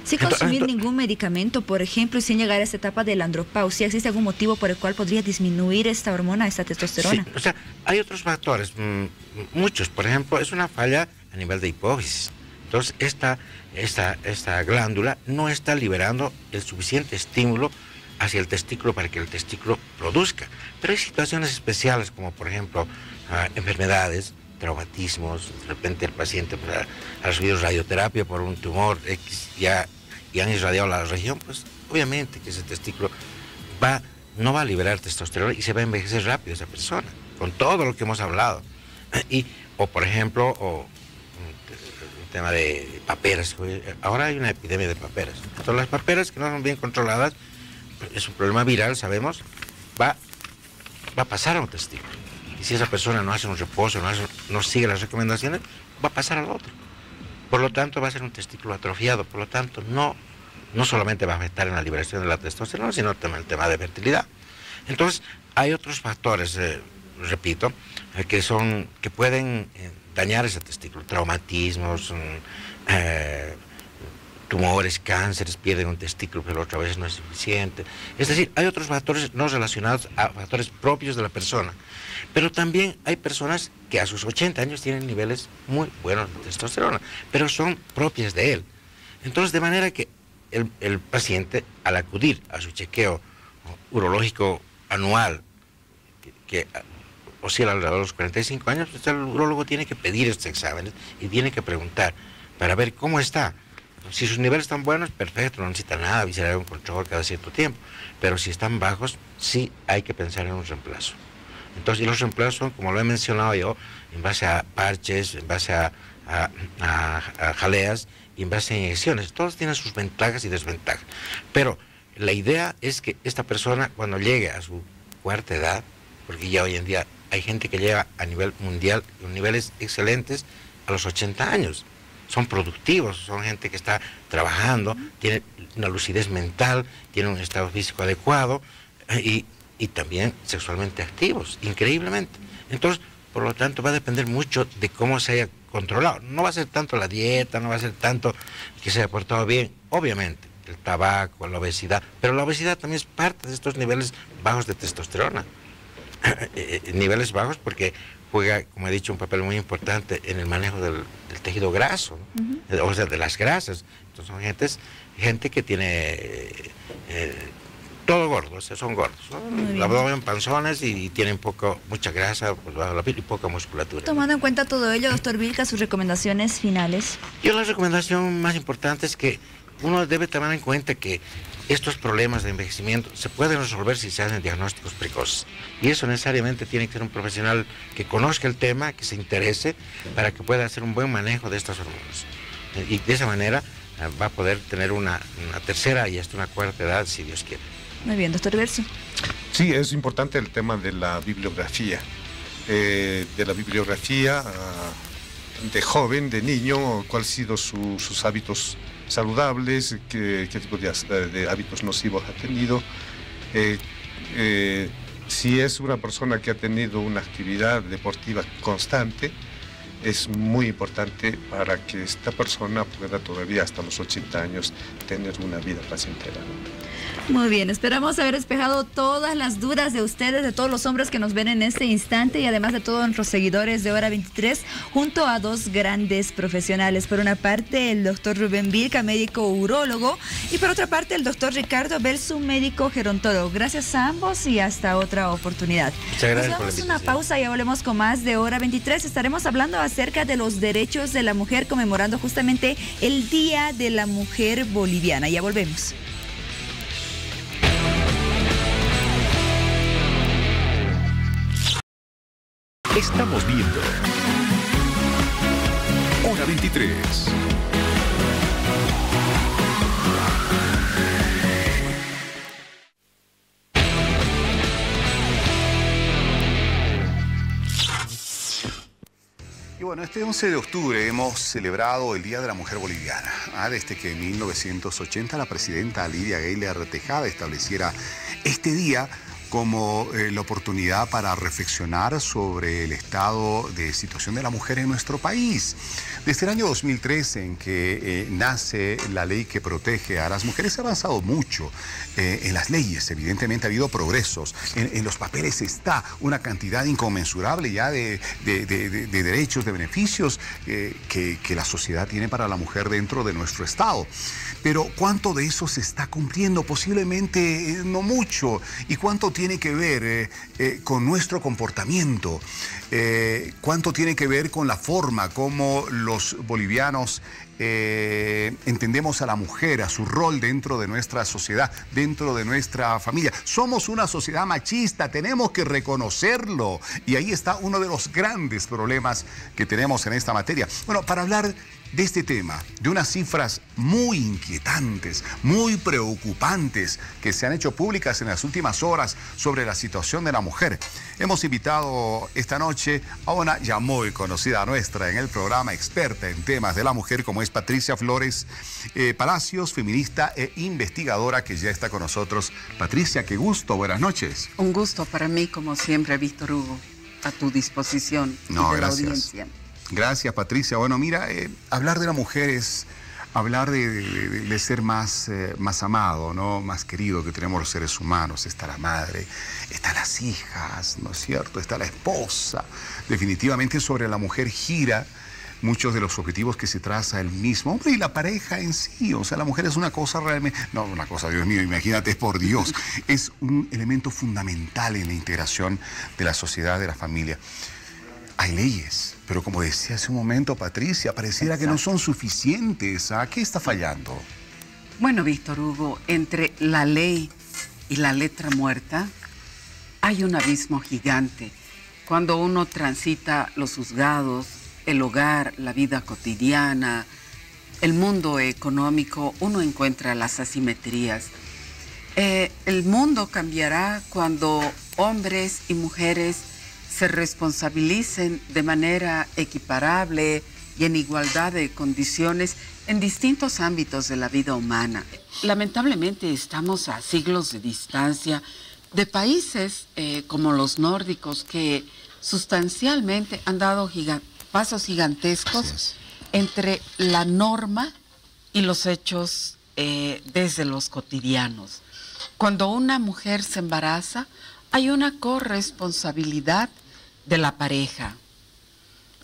B: Sin consumir ningún medicamento, por ejemplo, y sin llegar a esta etapa de la andropausia, ¿existe algún motivo por el cual podría disminuir esta hormona, esta testosterona?
I: Sí, o sea, hay otros factores, muchos. Por ejemplo, es una falla a nivel de hipófisis. Entonces, esta glándula no está liberando el suficiente estímulo hacia el testículo para que el testículo produzca. Pero hay situaciones especiales, como por ejemplo, enfermedades, traumatismos. De repente el paciente ha recibido radioterapia por un tumor X y han irradiado la región, pues obviamente que ese testículo no va a liberar testosterona y se va a envejecer rápido esa persona, con todo lo que hemos hablado. O por ejemplo, el tema de paperas. Ahora hay una epidemia de paperas. Entonces las paperas que no son bien controladas, es un problema viral, sabemos, va a pasar a un testículo. Y si esa persona no hace un reposo, no sigue las recomendaciones, va a pasar al otro. Por lo tanto, va a ser un testículo atrofiado. Por lo tanto, no solamente va a afectar en la liberación de la testosterona, sino también el tema de fertilidad. Entonces, hay otros factores, repito, que pueden dañar ese testículo. Traumatismos, tumores, cánceres, pierden un testículo, pero otra vez no es suficiente. Es decir, hay otros factores no relacionados a factores propios de la persona. Pero también hay personas que a sus 80 años tienen niveles muy buenos de testosterona, pero son propias de él. Entonces, de manera que el paciente, al acudir a su chequeo urológico anual, que oscila alrededor de los 45 años, pues el urólogo tiene que pedir estos exámenes y tiene que preguntar para ver cómo está. Si sus niveles están buenos, perfecto, no necesita nada, visitar un control cada cierto tiempo. Pero si están bajos, sí hay que pensar en un reemplazo. Entonces, y los reemplazos son, como lo he mencionado yo, en base a parches, en base a jaleas y en base a inyecciones. Todos tienen sus ventajas y desventajas. Pero la idea es que esta persona, cuando llegue a su cuarta edad, porque ya hoy en día hay gente que llega a nivel mundial con niveles excelentes a los 80 años. Son productivos, son gente que está trabajando, tiene una lucidez mental, tiene un estado físico adecuado y también sexualmente activos, increíblemente. Entonces, por lo tanto, va a depender mucho de cómo se haya controlado. No va a ser tanto la dieta, no va a ser tanto que se haya portado bien, obviamente, el tabaco, la obesidad, pero la obesidad también es parte de estos niveles bajos de testosterona. Niveles bajos porque juega, como he dicho, un papel muy importante en el manejo del tejido graso, ¿no? O sea, de las grasas. Entonces son gente que tiene todo gordo, o sea, son gordos, ¿no? El abdomen, panzones y tienen mucha grasa pues, bajo la piel y poca musculatura.
B: Tomando en cuenta todo ello, doctor Vilca, sus recomendaciones finales.
I: Yo la recomendación más importante es que uno debe tomar en cuenta que estos problemas de envejecimiento se pueden resolver si se hacen diagnósticos precoces. Y eso necesariamente tiene que ser un profesional que conozca el tema, que se interese, para que pueda hacer un buen manejo de estas hormonas. Y de esa manera va a poder tener una tercera y hasta una cuarta edad, si Dios quiere.
B: Muy bien, doctor Verso.
J: Sí, es importante el tema de la bibliografía. De joven, de niño, cuáles han sido sus hábitos saludables, qué tipo de hábitos nocivos ha tenido. Si es una persona que ha tenido una actividad deportiva constante, es muy importante para que esta persona pueda todavía hasta los 80 años tener una vida placentera.
B: Muy bien, esperamos haber despejado todas las dudas de ustedes, de todos los hombres que nos ven en este instante y además de todos nuestros seguidores de Hora 23, junto a dos grandes profesionales. Por una parte, el doctor Rubén Vilca, médico urólogo, y por otra parte, el doctor Ricardo Belsu, médico gerontólogo. Gracias a ambos y hasta otra oportunidad.
I: Muchas gracias.
B: Nos damos una pausa y volvemos con más de Hora 23. Estaremos hablando acerca de los derechos de la mujer, conmemorando justamente el Día de la Mujer Boliviana. Ya volvemos.
K: Estamos viendo Hora 23.
L: Y bueno, este 11 de octubre hemos celebrado el Día de la Mujer Boliviana. Desde que en 1980 la presidenta Lidia Gayler Tejada estableciera este día como la oportunidad para reflexionar sobre el estado de situación de la mujer en nuestro país. Desde el año 2003, en que nace la ley que protege a las mujeres, se ha avanzado mucho en las leyes. Evidentemente ha habido progresos. En los papeles está una cantidad inconmensurable ya de derechos, de beneficios que la sociedad tiene para la mujer dentro de nuestro estado. Pero ¿cuánto de eso se está cumpliendo? Posiblemente no mucho. ¿Y cuánto tiene que ver con nuestro comportamiento? ¿Cuánto tiene que ver con la forma como los bolivianos entendemos a la mujer, a su rol dentro de nuestra sociedad, dentro de nuestra familia? Somos una sociedad machista, tenemos que reconocerlo. Y ahí está uno de los grandes problemas que tenemos en esta materia. Bueno, para hablar de este tema, de unas cifras muy inquietantes, muy preocupantes, que se han hecho públicas en las últimas horas sobre la situación de la mujer, hemos invitado esta noche a una ya muy conocida nuestra en el programa, experta en temas de la mujer, como es Patricia Flores Palacios, feminista e investigadora, que ya está con nosotros. Patricia, qué gusto, buenas noches.
M: Un gusto para mí, como siempre, Víctor Hugo, a tu disposición.
L: No,
M: y de
L: gracias.
M: La audiencia.
L: Gracias, Patricia. Bueno, mira, hablar de la mujer es hablar de ser más amado, ¿no? Más querido que tenemos los seres humanos. Está la madre, están las hijas, ¿no es cierto? Está la esposa. Definitivamente sobre la mujer gira muchos de los objetivos que se traza el mismo hombre y la pareja en sí. O sea, la mujer es una cosa realmente... No, una cosa, Dios mío, imagínate, por Dios. Es un elemento fundamental en la integración de la sociedad, de la familia. Hay leyes, pero como decía hace un momento Patricia, pareciera que no son suficientes. ¿A qué está fallando?
M: Bueno, Víctor Hugo, entre la ley y la letra muerta hay un abismo gigante. Cuando uno transita los juzgados, el hogar, la vida cotidiana, el mundo económico, uno encuentra las asimetrías. El mundo cambiará cuando hombres y mujeres se responsabilicen de manera equiparable y en igualdad de condiciones en distintos ámbitos de la vida humana. Lamentablemente estamos a siglos de distancia de países como los nórdicos, que sustancialmente han dado pasos gigantescos entre la norma y los hechos desde los cotidianos. Cuando una mujer se embaraza, hay una corresponsabilidad de la pareja.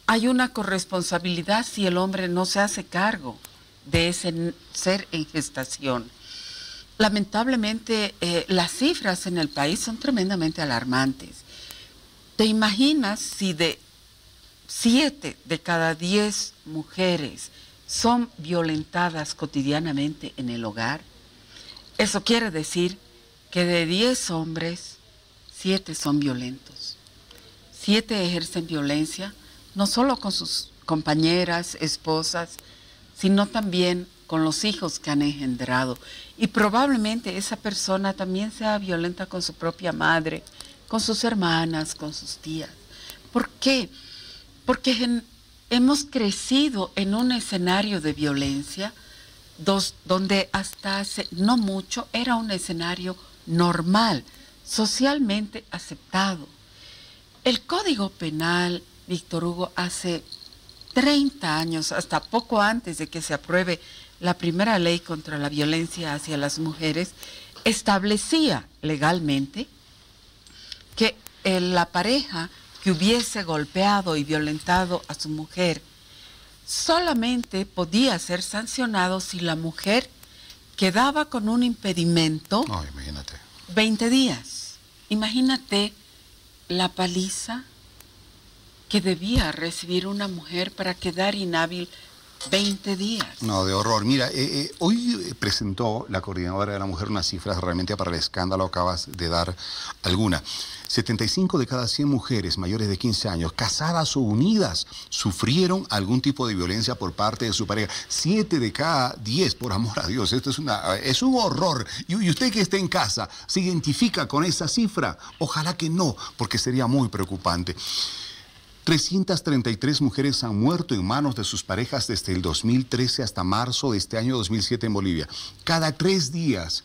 M: Hay una corresponsabilidad si el hombre no se hace cargo de ese ser en gestación. Lamentablemente, las cifras en el país son tremendamente alarmantes. ¿Te imaginas si de 7 de cada 10 mujeres son violentadas cotidianamente en el hogar? Eso quiere decir que de 10 hombres, 7 son violentos. 7 ejercen violencia, no solo con sus compañeras, esposas, sino también con los hijos que han engendrado. Y probablemente esa persona también sea violenta con su propia madre, con sus hermanas, con sus tías. ¿Por qué? Porque hemos crecido en un escenario de violencia donde hasta hace no mucho era un escenario normal, socialmente aceptado. El Código Penal, Víctor Hugo, hace 30 años, hasta poco antes de que se apruebe la primera ley contra la violencia hacia las mujeres, establecía legalmente que la pareja que hubiese golpeado y violentado a su mujer solamente podía ser sancionado si la mujer quedaba con un impedimento.
L: No, imagínate.
M: 20 días. Imagínate la paliza que debía recibir una mujer para quedar inhábil 20 días.
L: No, de horror. Mira, hoy presentó la Coordinadora de la Mujer unas cifras realmente para el escándalo, acabas de dar alguna. 75 de cada 100 mujeres mayores de 15 años, casadas o unidas, sufrieron algún tipo de violencia por parte de su pareja. 7 de cada 10, por amor a Dios, esto es un horror. Y usted que esté en casa, ¿se identifica con esa cifra? Ojalá que no, porque sería muy preocupante. 333 mujeres han muerto en manos de sus parejas desde el 2013 hasta marzo de este año 2007 en Bolivia. Cada 3 días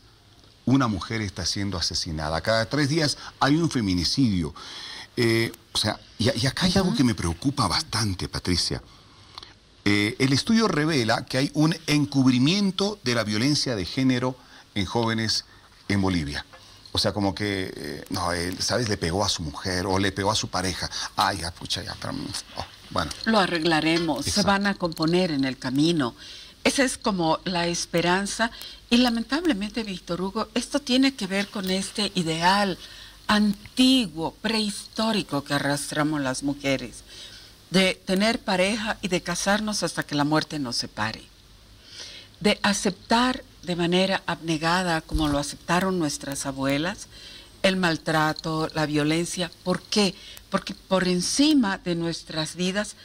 L: una mujer está siendo asesinada. Cada 3 días hay un feminicidio. Y acá hay algo que me preocupa bastante, Patricia. El estudio revela que hay un encubrimiento de la violencia de género en jóvenes en Bolivia. O sea, como que, ¿sabes? Le pegó a su mujer o le pegó a su pareja. Ay, ya, pucha, ya, pero, bueno.
M: Lo arreglaremos,
L: Exacto.
M: Se van a componer en el camino. Esa es como la esperanza. Y lamentablemente, Víctor Hugo, esto tiene que ver con este ideal antiguo, prehistórico que arrastramos las mujeres, de tener pareja y de casarnos hasta que la muerte nos separe. De aceptar de manera abnegada, como lo aceptaron nuestras abuelas, el maltrato, la violencia. ¿Por qué? Porque por encima de nuestras vidas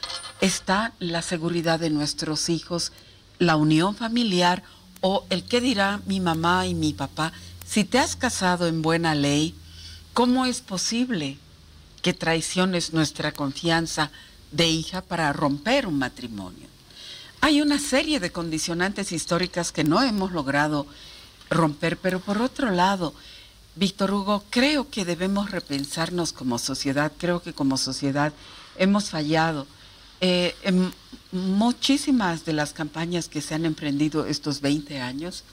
M: está la seguridad de nuestros hijos, la unión familiar o el qué dirá mi mamá y mi papá. Si te has casado en buena ley, ¿cómo es posible que traiciones nuestra confianza de hija para romper un matrimonio? Hay una serie de condicionantes históricas que no hemos logrado romper, pero por otro lado, Víctor Hugo, creo que debemos repensarnos como sociedad. Creo que como sociedad hemos fallado. En muchísimas de las campañas que se han emprendido estos 20 años,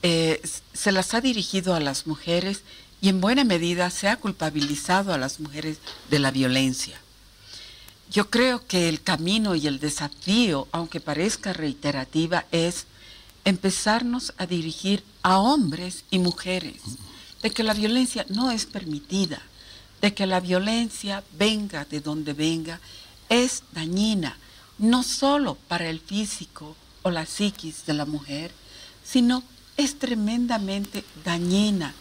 M: se las ha dirigido a las mujeres y en buena medida se ha culpabilizado a las mujeres de la violencia. Yo creo que el camino y el desafío, aunque parezca reiterativa, es empezarnos a dirigir a hombres y mujeres, de que la violencia no es permitida, de que la violencia, venga de donde venga, es dañina, no solo para el físico o la psiquis de la mujer, sino es tremendamente dañina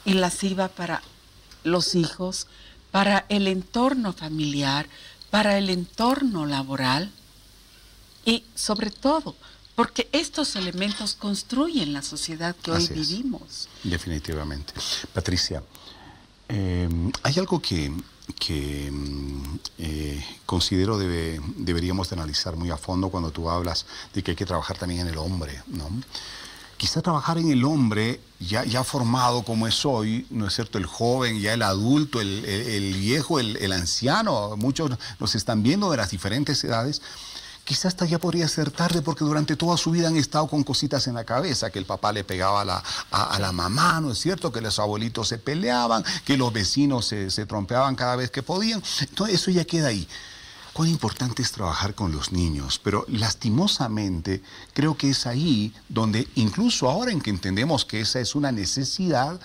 M: y lasciva para los hijos, para el entorno familiar, para el entorno laboral y sobre todo porque estos elementos construyen la sociedad que hoy vivimos.
L: Definitivamente. Patricia, hay algo que considero deberíamos de analizar muy a fondo cuando tú hablas de que hay que trabajar también en el hombre, ¿no? Quizá trabajar en el hombre ya formado como es hoy, ¿no es cierto? El joven, ya el adulto, el viejo, el anciano, muchos nos están viendo de las diferentes edades. Quizás hasta ya podría ser tarde porque durante toda su vida han estado con cositas en la cabeza, que el papá le pegaba a la mamá, ¿no es cierto? Que los abuelitos se peleaban, que los vecinos se trompeaban cada vez que podían. Entonces eso ya queda ahí. cuán importante es trabajar con los niños, pero lastimosamente creo que es ahí donde incluso ahora en que entendemos que esa es una necesidad,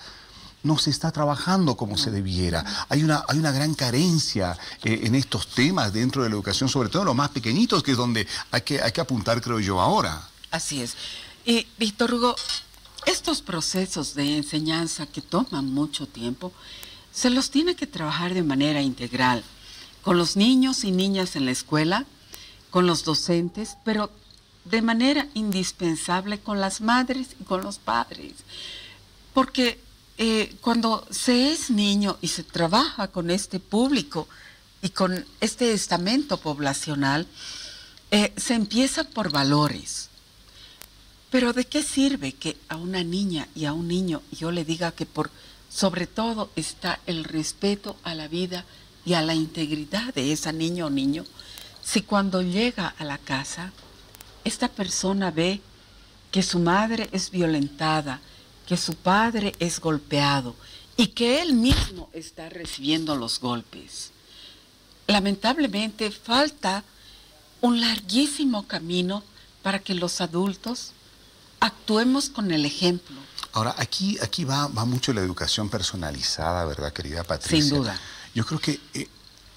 L: no se está trabajando como se debiera. Hay una gran carencia en estos temas dentro de la educación, sobre todo en los más pequeñitos, que es donde hay que apuntar, creo yo, ahora.
M: Así es. Y, Víctor Hugo, estos procesos de enseñanza que toman mucho tiempo, se los tiene que trabajar de manera integral, con los niños y niñas en la escuela, con los docentes, pero de manera indispensable con las madres y con los padres. Porque cuando se es niño y se trabaja con este público y con este estamento poblacional, se empieza por valores. Pero ¿de qué sirve que a una niña y a un niño yo le diga que sobre todo está el respeto a la vida y a la integridad de esa niña o niño, si cuando llega a la casa, esta persona ve que su madre es violentada, que su padre es golpeado y que él mismo está recibiendo los golpes? Lamentablemente falta un larguísimo camino para que los adultos actuemos con el ejemplo.
L: Ahora, aquí va mucho la educación personalizada, ¿verdad, querida Patricia?
M: Sin duda.
L: Yo creo que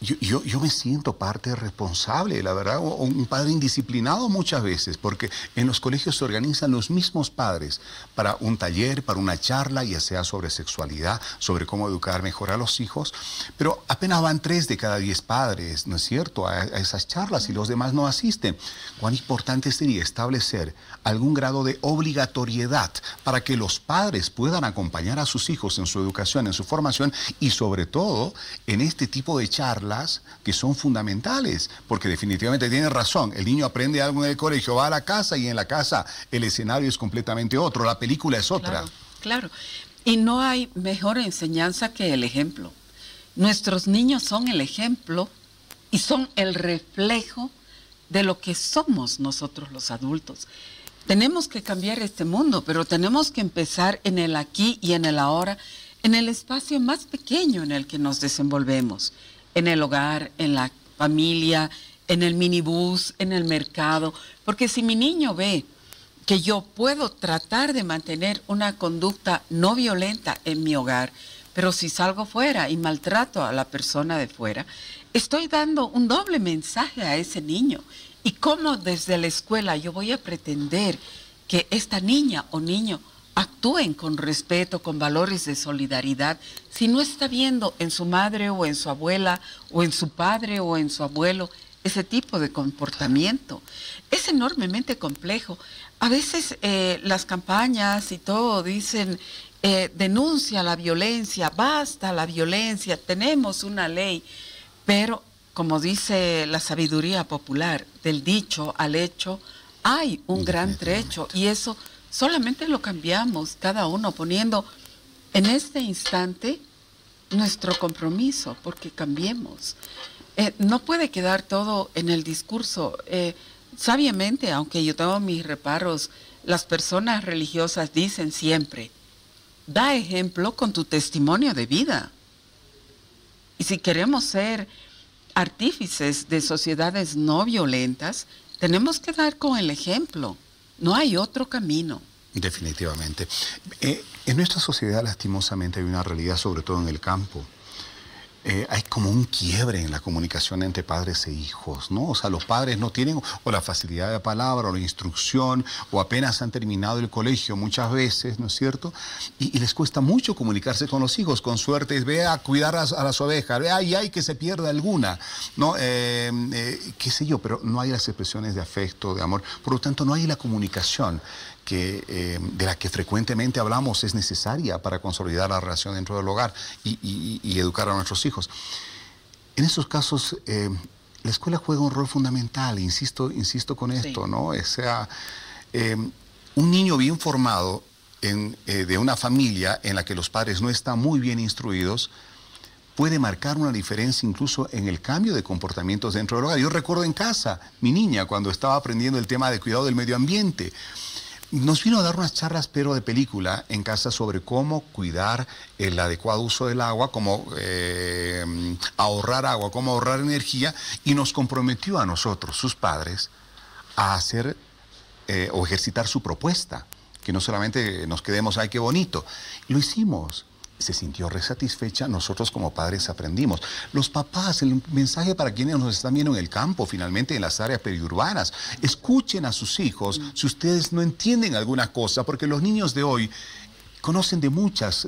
L: yo me siento parte responsable, la verdad, un padre indisciplinado muchas veces, porque en los colegios se organizan los mismos padres para un taller, para una charla, ya sea sobre sexualidad, sobre cómo educar mejor a los hijos, pero apenas van 3 de cada 10 padres, ¿no es cierto?, a esas charlas y los demás no asisten. Cuán importante sería establecer algún grado de obligatoriedad para que los padres puedan acompañar a sus hijos en su educación, en su formación y sobre todo en este tipo de charlas que son fundamentales, porque definitivamente tienen razón, el niño aprende algo en el colegio, va a la casa y en la casa el escenario es completamente otro, la película es otra.
M: Claro, claro. Y no hay mejor enseñanza que el ejemplo. Nuestros niños son el ejemplo y son el reflejo de lo que somos nosotros los adultos. Tenemos que cambiar este mundo, pero tenemos que empezar en el aquí y en el ahora, en el espacio más pequeño en el que nos desenvolvemos. En el hogar, en la familia, en el minibús, en el mercado. Porque si mi niño ve que yo puedo tratar de mantener una conducta no violenta en mi hogar, pero si salgo fuera y maltrato a la persona de fuera, estoy dando un doble mensaje a ese niño. ¿Y cómo desde la escuela yo voy a pretender que esta niña o niño actúen con respeto, con valores de solidaridad, si no está viendo en su madre o en su abuela o en su padre o en su abuelo ese tipo de comportamiento? Es enormemente complejo. A veces las campañas y todo dicen, denuncia la violencia, basta la violencia, tenemos una ley, pero como dice la sabiduría popular, del dicho al hecho hay un gran trecho y eso solamente lo cambiamos cada uno poniendo en este instante nuestro compromiso, porque cambiemos. No puede quedar todo en el discurso. Sabiamente, aunque yo tengo mis reparos, las personas religiosas dicen siempre, da ejemplo con tu testimonio de vida. Y si queremos ser artífices de sociedades no violentas, tenemos que dar con el ejemplo. No hay otro camino.
L: Definitivamente. En nuestra sociedad, lastimosamente, hay una realidad, sobre todo en el campo. Hay como un quiebre en la comunicación entre padres e hijos, ¿no? O sea, los padres no tienen o la facilidad de palabra o la instrucción o apenas han terminado el colegio muchas veces, ¿no es cierto? Y les cuesta mucho comunicarse con los hijos. Con suerte, ve a cuidar a las ovejas, ve, ay, que se pierda alguna, ¿no? Qué sé yo, pero no hay las expresiones de afecto, de amor. Por lo tanto, no hay la comunicación de la que frecuentemente hablamos es necesaria para consolidar la relación dentro del hogar y educar a nuestros hijos. En esos casos, la escuela juega un rol fundamental, insisto con esto, ¿no? O sea, un niño bien formado de una familia en la que los padres no están muy bien instruidos, puede marcar una diferencia incluso en el cambio de comportamientos dentro del hogar. Yo recuerdo en casa, mi niña, cuando estaba aprendiendo el tema de cuidado del medio ambiente, nos vino a dar unas charlas, pero de película, en casa sobre cómo cuidar el adecuado uso del agua, cómo ahorrar agua, cómo ahorrar energía, y nos comprometió a nosotros, sus padres, a hacer o ejercitar su propuesta, que no solamente nos quedemos, ¡ay, qué bonito! Lo hicimos. Se sintió re satisfecha, nosotros como padres aprendimos. Los papás, el mensaje para quienes nos están viendo en el campo, finalmente en las áreas periurbanas, escuchen a sus hijos si ustedes no entienden alguna cosa, porque los niños de hoy conocen de muchas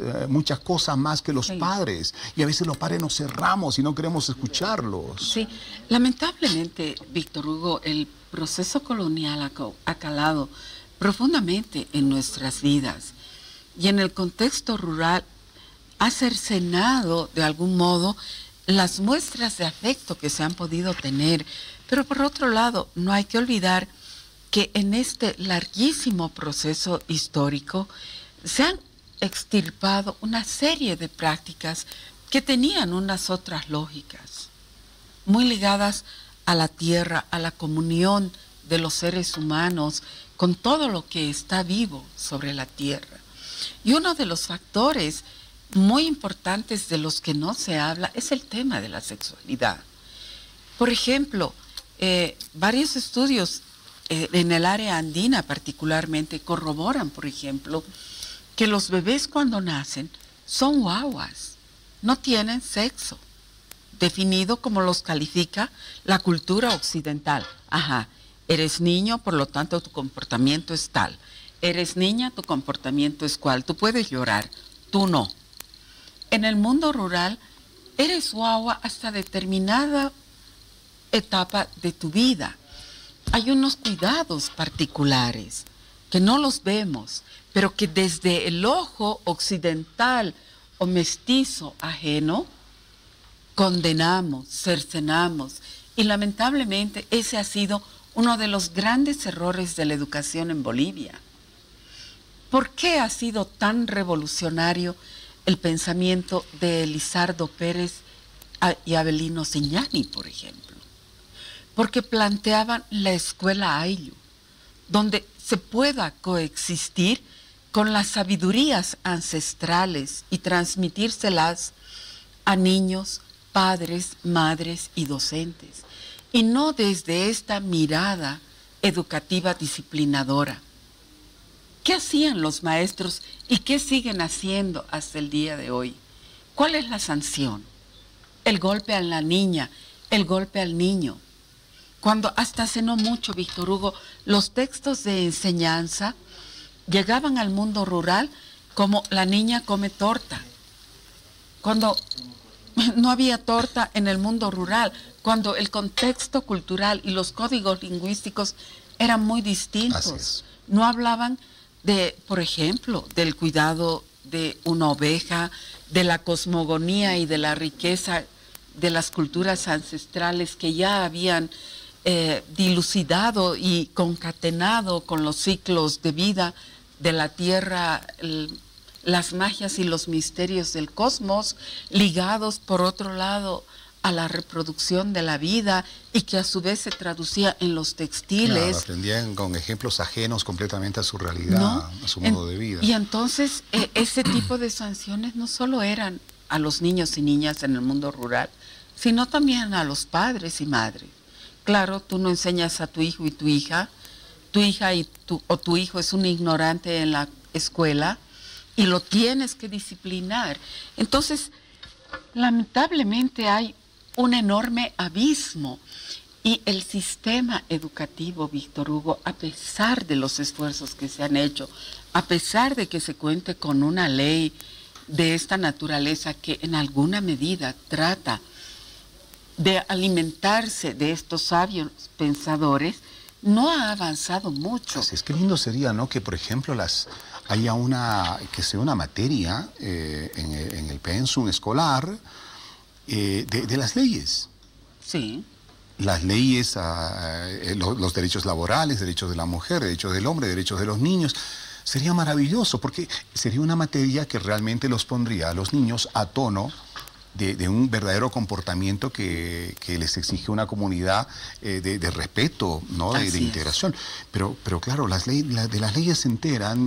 L: cosas más que los padres, y a veces los padres nos cerramos y no queremos escucharlos.
M: Sí, lamentablemente, Víctor Hugo, el proceso colonial ha calado profundamente en nuestras vidas, y en el contexto rural ha cercenado de algún modo las muestras de afecto que se han podido tener. Pero por otro lado, no hay que olvidar que en este larguísimo proceso histórico se han extirpado una serie de prácticas que tenían unas otras lógicas, muy ligadas a la tierra, a la comunión de los seres humanos con todo lo que está vivo sobre la tierra. Y uno de los factores muy importantes de los que no se habla es el tema de la sexualidad. Por ejemplo, varios estudios en el área andina particularmente corroboran, por ejemplo, que los bebés cuando nacen son guaguas, no tienen sexo, definido como los califica la cultura occidental. Ajá, eres niño, por lo tanto tu comportamiento es tal. Eres niña, tu comportamiento es cual. Tú puedes llorar, tú no. En el mundo rural, eres guagua hasta determinada etapa de tu vida. Hay unos cuidados particulares que no los vemos, pero que desde el ojo occidental o mestizo ajeno, condenamos, cercenamos. Y lamentablemente ese ha sido uno de los grandes errores de la educación en Bolivia. ¿Por qué ha sido tan revolucionario el pensamiento de Lizardo Pérez y Avelino Ziñani, por ejemplo? Porque planteaban la escuela Ayllu, donde se pueda coexistir con las sabidurías ancestrales y transmitírselas a niños, padres, madres y docentes, y no desde esta mirada educativa disciplinadora. ¿Qué hacían los maestros y qué siguen haciendo hasta el día de hoy? ¿Cuál es la sanción? El golpe a la niña, el golpe al niño. Cuando hasta hace no mucho, Víctor Hugo, los textos de enseñanza llegaban al mundo rural como la niña come torta. Cuando no había torta en el mundo rural, cuando el contexto cultural y los códigos lingüísticos eran muy distintos. No hablaban de, por ejemplo, del cuidado de una oveja, de la cosmogonía y de la riqueza de las culturas ancestrales que ya habían dilucidado y concatenado con los ciclos de vida de la tierra, las magias y los misterios del cosmos, ligados por otro lado a la reproducción de la vida y que a su vez se traducía en los textiles.
L: Claro, aprendían con ejemplos ajenos completamente a su realidad, ¿no? A su modo de vida.
M: Y entonces ese tipo de sanciones no solo eran a los niños y niñas en el mundo rural, sino también a los padres y madres. Claro, tú no enseñas a tu hijo y tu hija o tu hijo es un ignorante en la escuela y lo tienes que disciplinar. Entonces, lamentablemente hay un enorme abismo y el sistema educativo, Víctor Hugo, a pesar de los esfuerzos que se han hecho, a pesar de que se cuente con una ley de esta naturaleza que en alguna medida trata de alimentarse de estos sabios pensadores, no ha avanzado mucho.
L: Así es, qué lindo sería, ¿no?, que por ejemplo haya una materia en el pensum escolar de las leyes.
M: Sí.
L: Las leyes, los derechos laborales, derechos de la mujer, derechos del hombre, derechos de los niños. Sería maravilloso porque sería una materia que realmente los pondría a los niños a tono de un verdadero comportamiento que les exige una comunidad de respeto, ¿no? de integración. Pero claro, de las leyes se enteran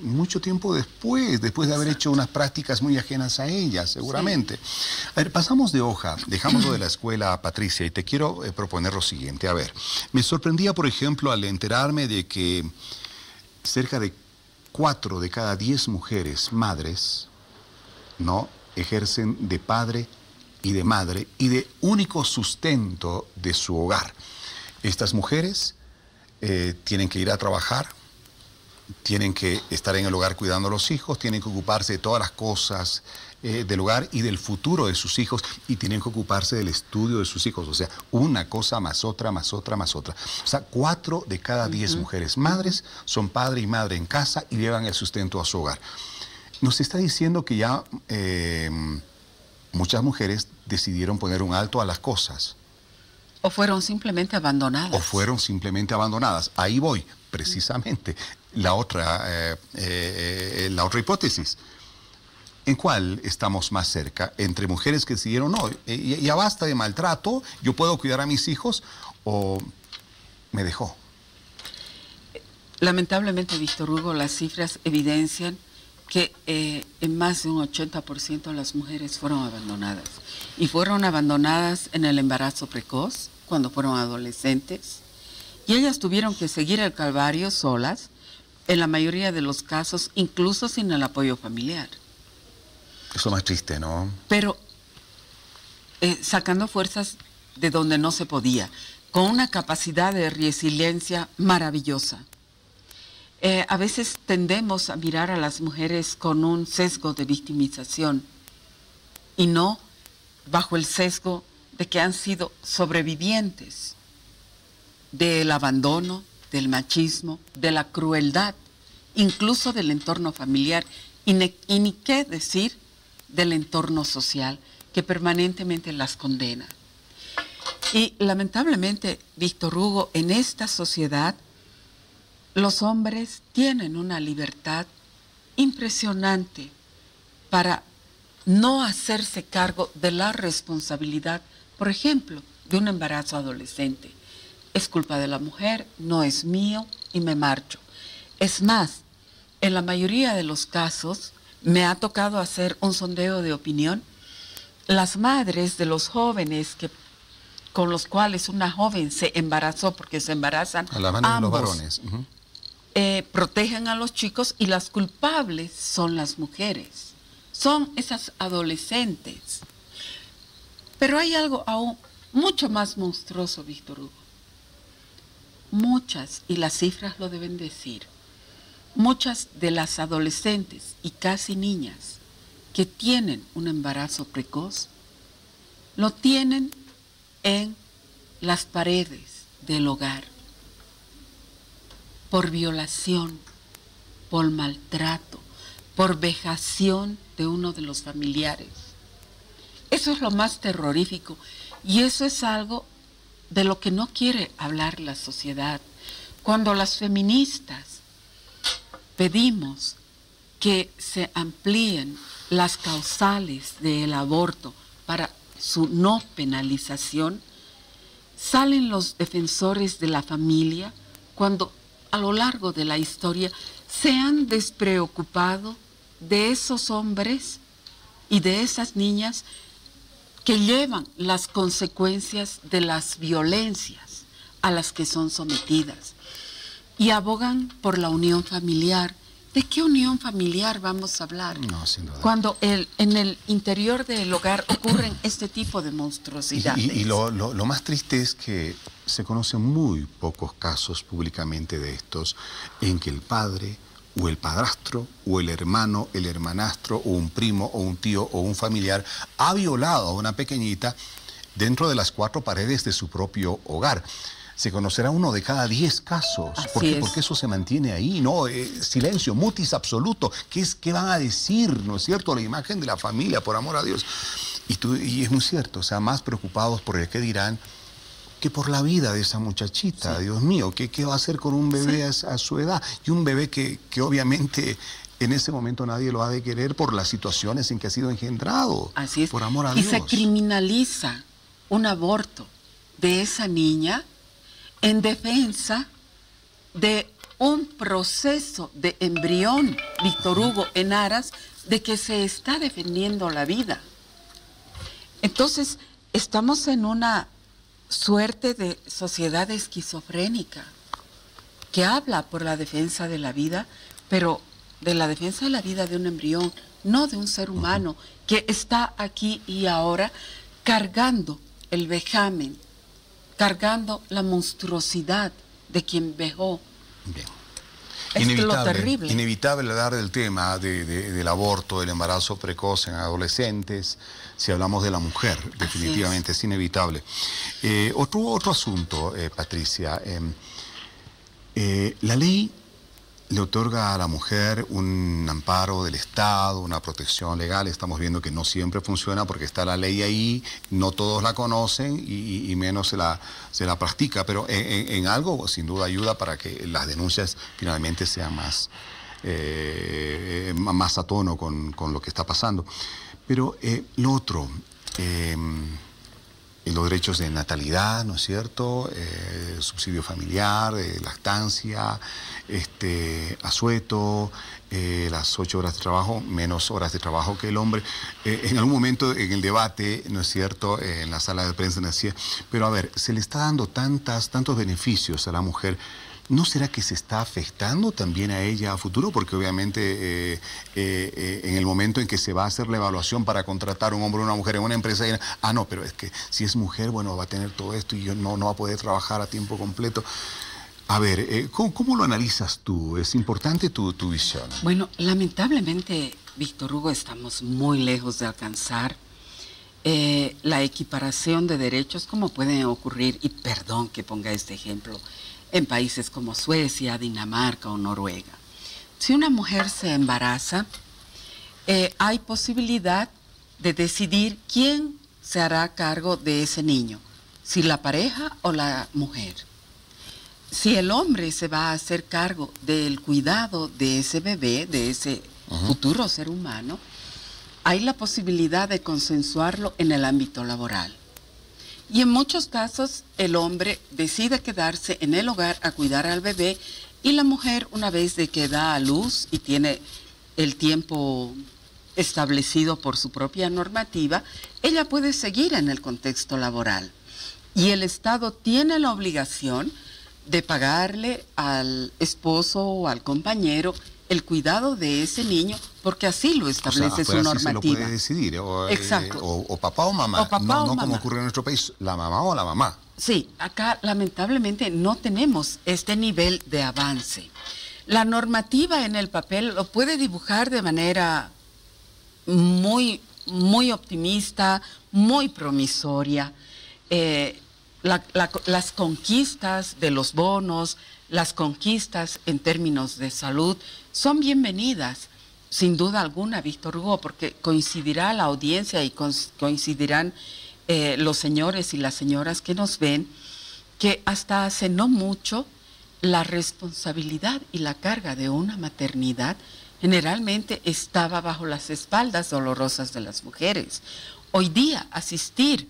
L: mucho tiempo después de haber hecho unas prácticas muy ajenas a ellas, seguramente. Sí. A ver, pasamos de hoja, dejamos lo de la escuela, Patricia, y te quiero proponer lo siguiente. A ver, me sorprendía, por ejemplo, al enterarme de que cerca de 4 de cada 10 mujeres madres, ¿no?, ejercen de padre y de madre y de único sustento de su hogar. Estas mujeres tienen que ir a trabajar, tienen que estar en el hogar cuidando a los hijos, tienen que ocuparse de todas las cosas del hogar y del futuro de sus hijos, y tienen que ocuparse del estudio de sus hijos. O sea, una cosa más otra, más otra, más otra. O sea, 4 de cada 10 mujeres madres son padre y madre en casa y llevan el sustento a su hogar. Nos está diciendo que ya muchas mujeres decidieron poner un alto a las cosas.
M: O fueron simplemente abandonadas.
L: O fueron simplemente abandonadas. Ahí voy, precisamente. La otra hipótesis. ¿En cuál estamos más cerca? ¿Entre mujeres que decidieron, no, ya basta de maltrato, yo puedo cuidar a mis hijos, o me dejó?
M: Lamentablemente, Víctor Hugo, las cifras evidencian que en más de un 80% las mujeres fueron abandonadas. Y fueron abandonadas en el embarazo precoz, cuando fueron adolescentes. Y ellas tuvieron que seguir el calvario solas, en la mayoría de los casos, incluso sin el apoyo familiar.
L: Eso es más triste, ¿no?
M: Pero sacando fuerzas de donde no se podía, con una capacidad de resiliencia maravillosa. A veces tendemos a mirar a las mujeres con un sesgo de victimización y no bajo el sesgo de que han sido sobrevivientes del abandono, del machismo, de la crueldad, incluso del entorno familiar, y ni qué decir del entorno social que permanentemente las condena. Y lamentablemente, Víctor Hugo, en esta sociedad, los hombres tienen una libertad impresionante para no hacerse cargo de la responsabilidad, por ejemplo, de un embarazo adolescente. Es culpa de la mujer, no es mío y me marcho. Es más, en la mayoría de los casos, me ha tocado hacer un sondeo de opinión. Las madres de los jóvenes con los cuales una joven se embarazó, porque se embarazan
L: a la mano de los varones,
M: protegen a los chicos, y las culpables son las mujeres, son esas adolescentes. Pero hay algo aún mucho más monstruoso, Víctor Hugo. Muchas, y las cifras lo deben decir, muchas de las adolescentes y casi niñas que tienen un embarazo precoz, lo tienen en las paredes del hogar, por violación, por maltrato, por vejación de uno de los familiares. Eso es lo más terrorífico, y eso es algo de lo que no quiere hablar la sociedad. Cuando las feministas pedimos que se amplíen las causales del aborto para su no penalización, salen los defensores de la familia cuando a lo largo de la historia se han despreocupado de esos hombres y de esas niñas que llevan las consecuencias de las violencias a las que son sometidas, y abogan por la unión familiar. ¿De qué unión familiar vamos a hablar?
L: No, sin duda.
M: Cuando en el interior del hogar ocurren este tipo de monstruosidades.
L: Y lo más triste es que se conocen muy pocos casos públicamente de estos en que el padre o el padrastro o el hermano, el hermanastro o un primo o un tío o un familiar ha violado a una pequeñita dentro de las 4 paredes de su propio hogar. Se conocerá 1 de cada 10 casos. ¿Por qué? Porque eso se mantiene ahí, ¿no? Silencio, mutis absoluto. ¿Qué van a decir, no es cierto? La imagen de la familia, por amor a Dios. Y es muy cierto, o sea, más preocupados por el qué dirán que por la vida de esa muchachita. Sí. Dios mío, ¿qué va a hacer con un bebé a su edad? Y un bebé que obviamente en ese momento nadie lo ha de querer por las situaciones en que ha sido engendrado.
M: Así es.
L: Por amor a
M: y
L: Dios.
M: se criminaliza un aborto de esa niña en defensa de un proceso de embrión, Víctor Hugo, en aras de que se está defendiendo la vida. Entonces, estamos en una suerte de sociedad esquizofrénica que habla por la defensa de la vida, pero de la defensa de la vida de un embrión, no de un ser humano que está aquí y ahora cargando el vejamen, cargando la monstruosidad de quien vejó.
L: Bien.
M: Es lo terrible.
L: Inevitable hablar del tema del aborto, del embarazo precoz en adolescentes, si hablamos de la mujer, definitivamente es inevitable. Otro asunto, Patricia, la ley le otorga a la mujer un amparo del Estado, una protección legal. Estamos viendo que no siempre funciona porque está la ley ahí, no todos la conocen y menos se la practica, pero en algo sin duda ayuda para que las denuncias finalmente sean más a tono con lo que está pasando. Pero lo otro, los derechos de natalidad, ¿no es cierto? Subsidio familiar, lactancia, asueto, las 8 horas de trabajo, menos horas de trabajo que el hombre. En algún momento en el debate, ¿no es cierto?, en la sala de prensa decía, pero a ver, se le está dando tantos beneficios a la mujer. ¿No será que se está afectando también a ella a futuro? Porque obviamente en el momento en que se va a hacer la evaluación para contratar a un hombre o una mujer en una empresa, no, pero es que si es mujer, bueno, va a tener todo esto y no va a poder trabajar a tiempo completo. A ver, ¿cómo lo analizas tú? Es importante tu visión.
M: Bueno, lamentablemente, Víctor Hugo, estamos muy lejos de alcanzar la equiparación de derechos como pueden ocurrir, y perdón que ponga este ejemplo, en países como Suecia, Dinamarca o Noruega. Si una mujer se embaraza, hay posibilidad de decidir quién se hará cargo de ese niño, si la pareja o la mujer. Si el hombre se va a hacer cargo del cuidado de ese bebé, de ese futuro ser humano, hay la posibilidad de consensuarlo en el ámbito laboral. Y en muchos casos el hombre decide quedarse en el hogar a cuidar al bebé y la mujer, una vez de que da a luz y tiene el tiempo establecido por su propia normativa, ella puede seguir en el contexto laboral. Y el Estado tiene la obligación de pagarle al esposo o al compañero el cuidado de ese niño, porque así lo establece su normativa.
L: Se lo puede decidir,
M: Exacto.
L: O papá o mamá, no como ocurre en nuestro país, la mamá o la mamá.
M: Sí, acá lamentablemente no tenemos este nivel de avance. La normativa en el papel lo puede dibujar de manera muy optimista, muy promisoria. Las conquistas de los bonos, las conquistas en términos de salud son bienvenidas, sin duda alguna, Víctor Hugo, porque coincidirá la audiencia y coincidirán los señores y las señoras que nos ven, que hasta hace no mucho la responsabilidad y la carga de una maternidad generalmente estaba bajo las espaldas dolorosas de las mujeres. Hoy día asistir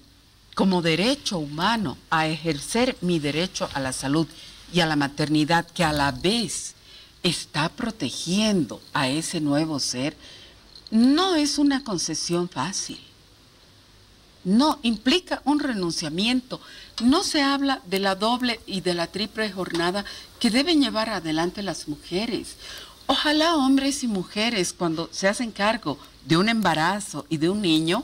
M: como derecho humano a ejercer mi derecho a la salud y a la maternidad, que a la vez está protegiendo a ese nuevo ser, no es una concesión fácil. No, implica un renunciamiento. No se habla de la doble y de la triple jornada que deben llevar adelante las mujeres. Ojalá hombres y mujeres, cuando se hacen cargo de un embarazo y de un niño,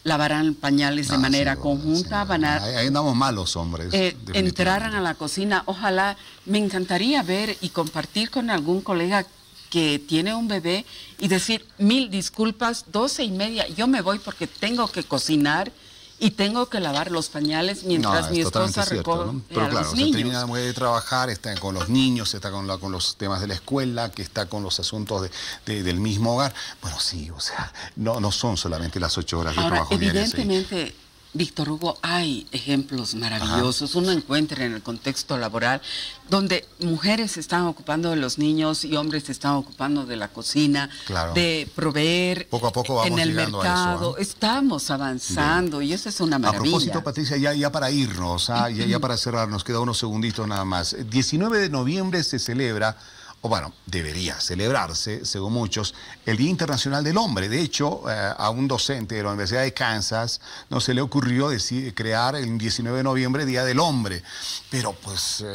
M: lavarán pañales de manera conjunta,
L: ahí andamos mal los hombres.
M: Entraran a la cocina. Ojalá, me encantaría ver y compartir con algún colega que tiene un bebé y decir, 1000 disculpas, 12:30, yo me voy porque tengo que cocinar y tengo que lavar los pañales mientras mi esposa recoge, ¿no?
L: Pero
M: a
L: claro,
M: los niños.
L: se termina de trabajar, está con los niños, está con los temas de la escuela, que está con los asuntos del mismo hogar. Bueno, sí, o sea, no son solamente las 8 horas de trabajo diarias.
M: Evidentemente, Víctor Hugo, hay ejemplos maravillosos. Uno encuentra en el contexto laboral donde mujeres se están ocupando de los niños y hombres se están ocupando de la cocina, de proveer
L: poco a poco vamos
M: en el
L: llegando
M: mercado.
L: a eso,
M: Estamos avanzando y eso es una maravilla.
L: A propósito, Patricia, ya para irnos, ya para cerrar, nos queda unos segunditos nada más. 19 de noviembre se celebra, o bueno, debería celebrarse, según muchos, el Día Internacional del Hombre. De hecho, a un docente de la Universidad de Kansas no se le ocurrió crear el 19 de noviembre Día del Hombre. Pero pues,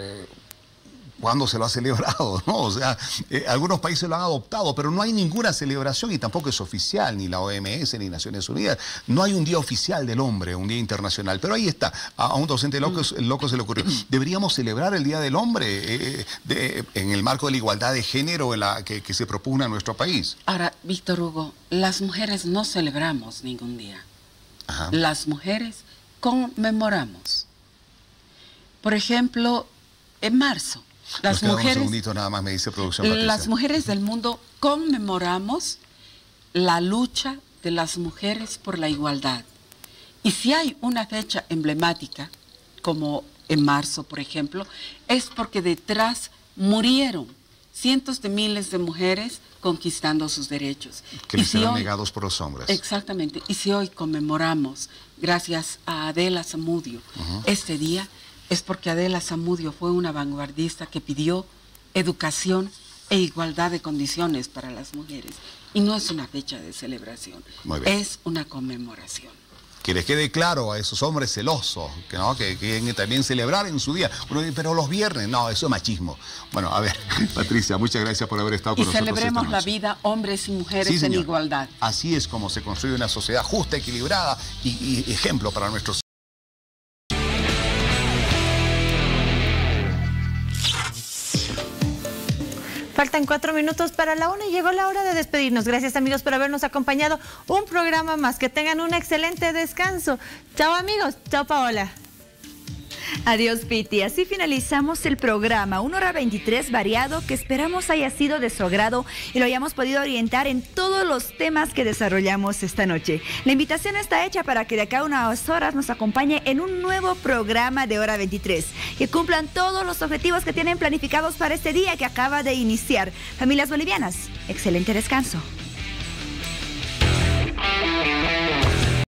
L: ¿cuándo se lo ha celebrado? ¿No? O sea, algunos países lo han adoptado, pero no hay ninguna celebración y tampoco es oficial, ni la OMS, ni Naciones Unidas. No hay un día oficial del hombre, un día internacional. Pero ahí está, a un docente loco se le ocurrió. Deberíamos celebrar el Día del Hombre en el marco de la igualdad de género que se propugna en nuestro país.
M: Ahora, Víctor Hugo, las mujeres no celebramos ningún día. Las mujeres conmemoramos. Por ejemplo, en marzo. Las mujeres, un segundito
L: nada más, me dice producción, Patricia.
M: Las mujeres del mundo conmemoramos la lucha de las mujeres por la igualdad. Y si hay una fecha emblemática, como en marzo, por ejemplo, es porque detrás murieron cientos de miles de mujeres conquistando sus derechos.
L: Que les eran negados por los hombres.
M: Exactamente. Y si hoy conmemoramos, gracias a Adela Zamudio, este día, es porque Adela Zamudio fue una vanguardista que pidió educación e igualdad de condiciones para las mujeres. Y no es una fecha de celebración, es una conmemoración.
L: Que les quede claro a esos hombres celosos, que quieren también celebrar en su día. Uno dice, pero los viernes, no, eso es machismo. Bueno, a ver, Patricia, muchas gracias por haber estado con nosotros.
M: Y celebremos la vida, hombres y mujeres en igualdad.
L: Así es como se construye una sociedad justa, equilibrada y ejemplo para nuestros.
C: Faltan 4 minutos para la 1 y llegó la hora de despedirnos. Gracias, amigos, por habernos acompañado. Un programa más. Que tengan un excelente descanso. Chao, amigos. Chao, Paola.
B: Adiós, Piti. Así finalizamos el programa, 1 hora 23 variado, que esperamos haya sido de su agrado y lo hayamos podido orientar en todos los temas que desarrollamos esta noche. La invitación está hecha para que de acá a unas horas nos acompañe en un nuevo programa de hora 23, que cumplan todos los objetivos que tienen planificados para este día que acaba de iniciar. Familias bolivianas, excelente descanso.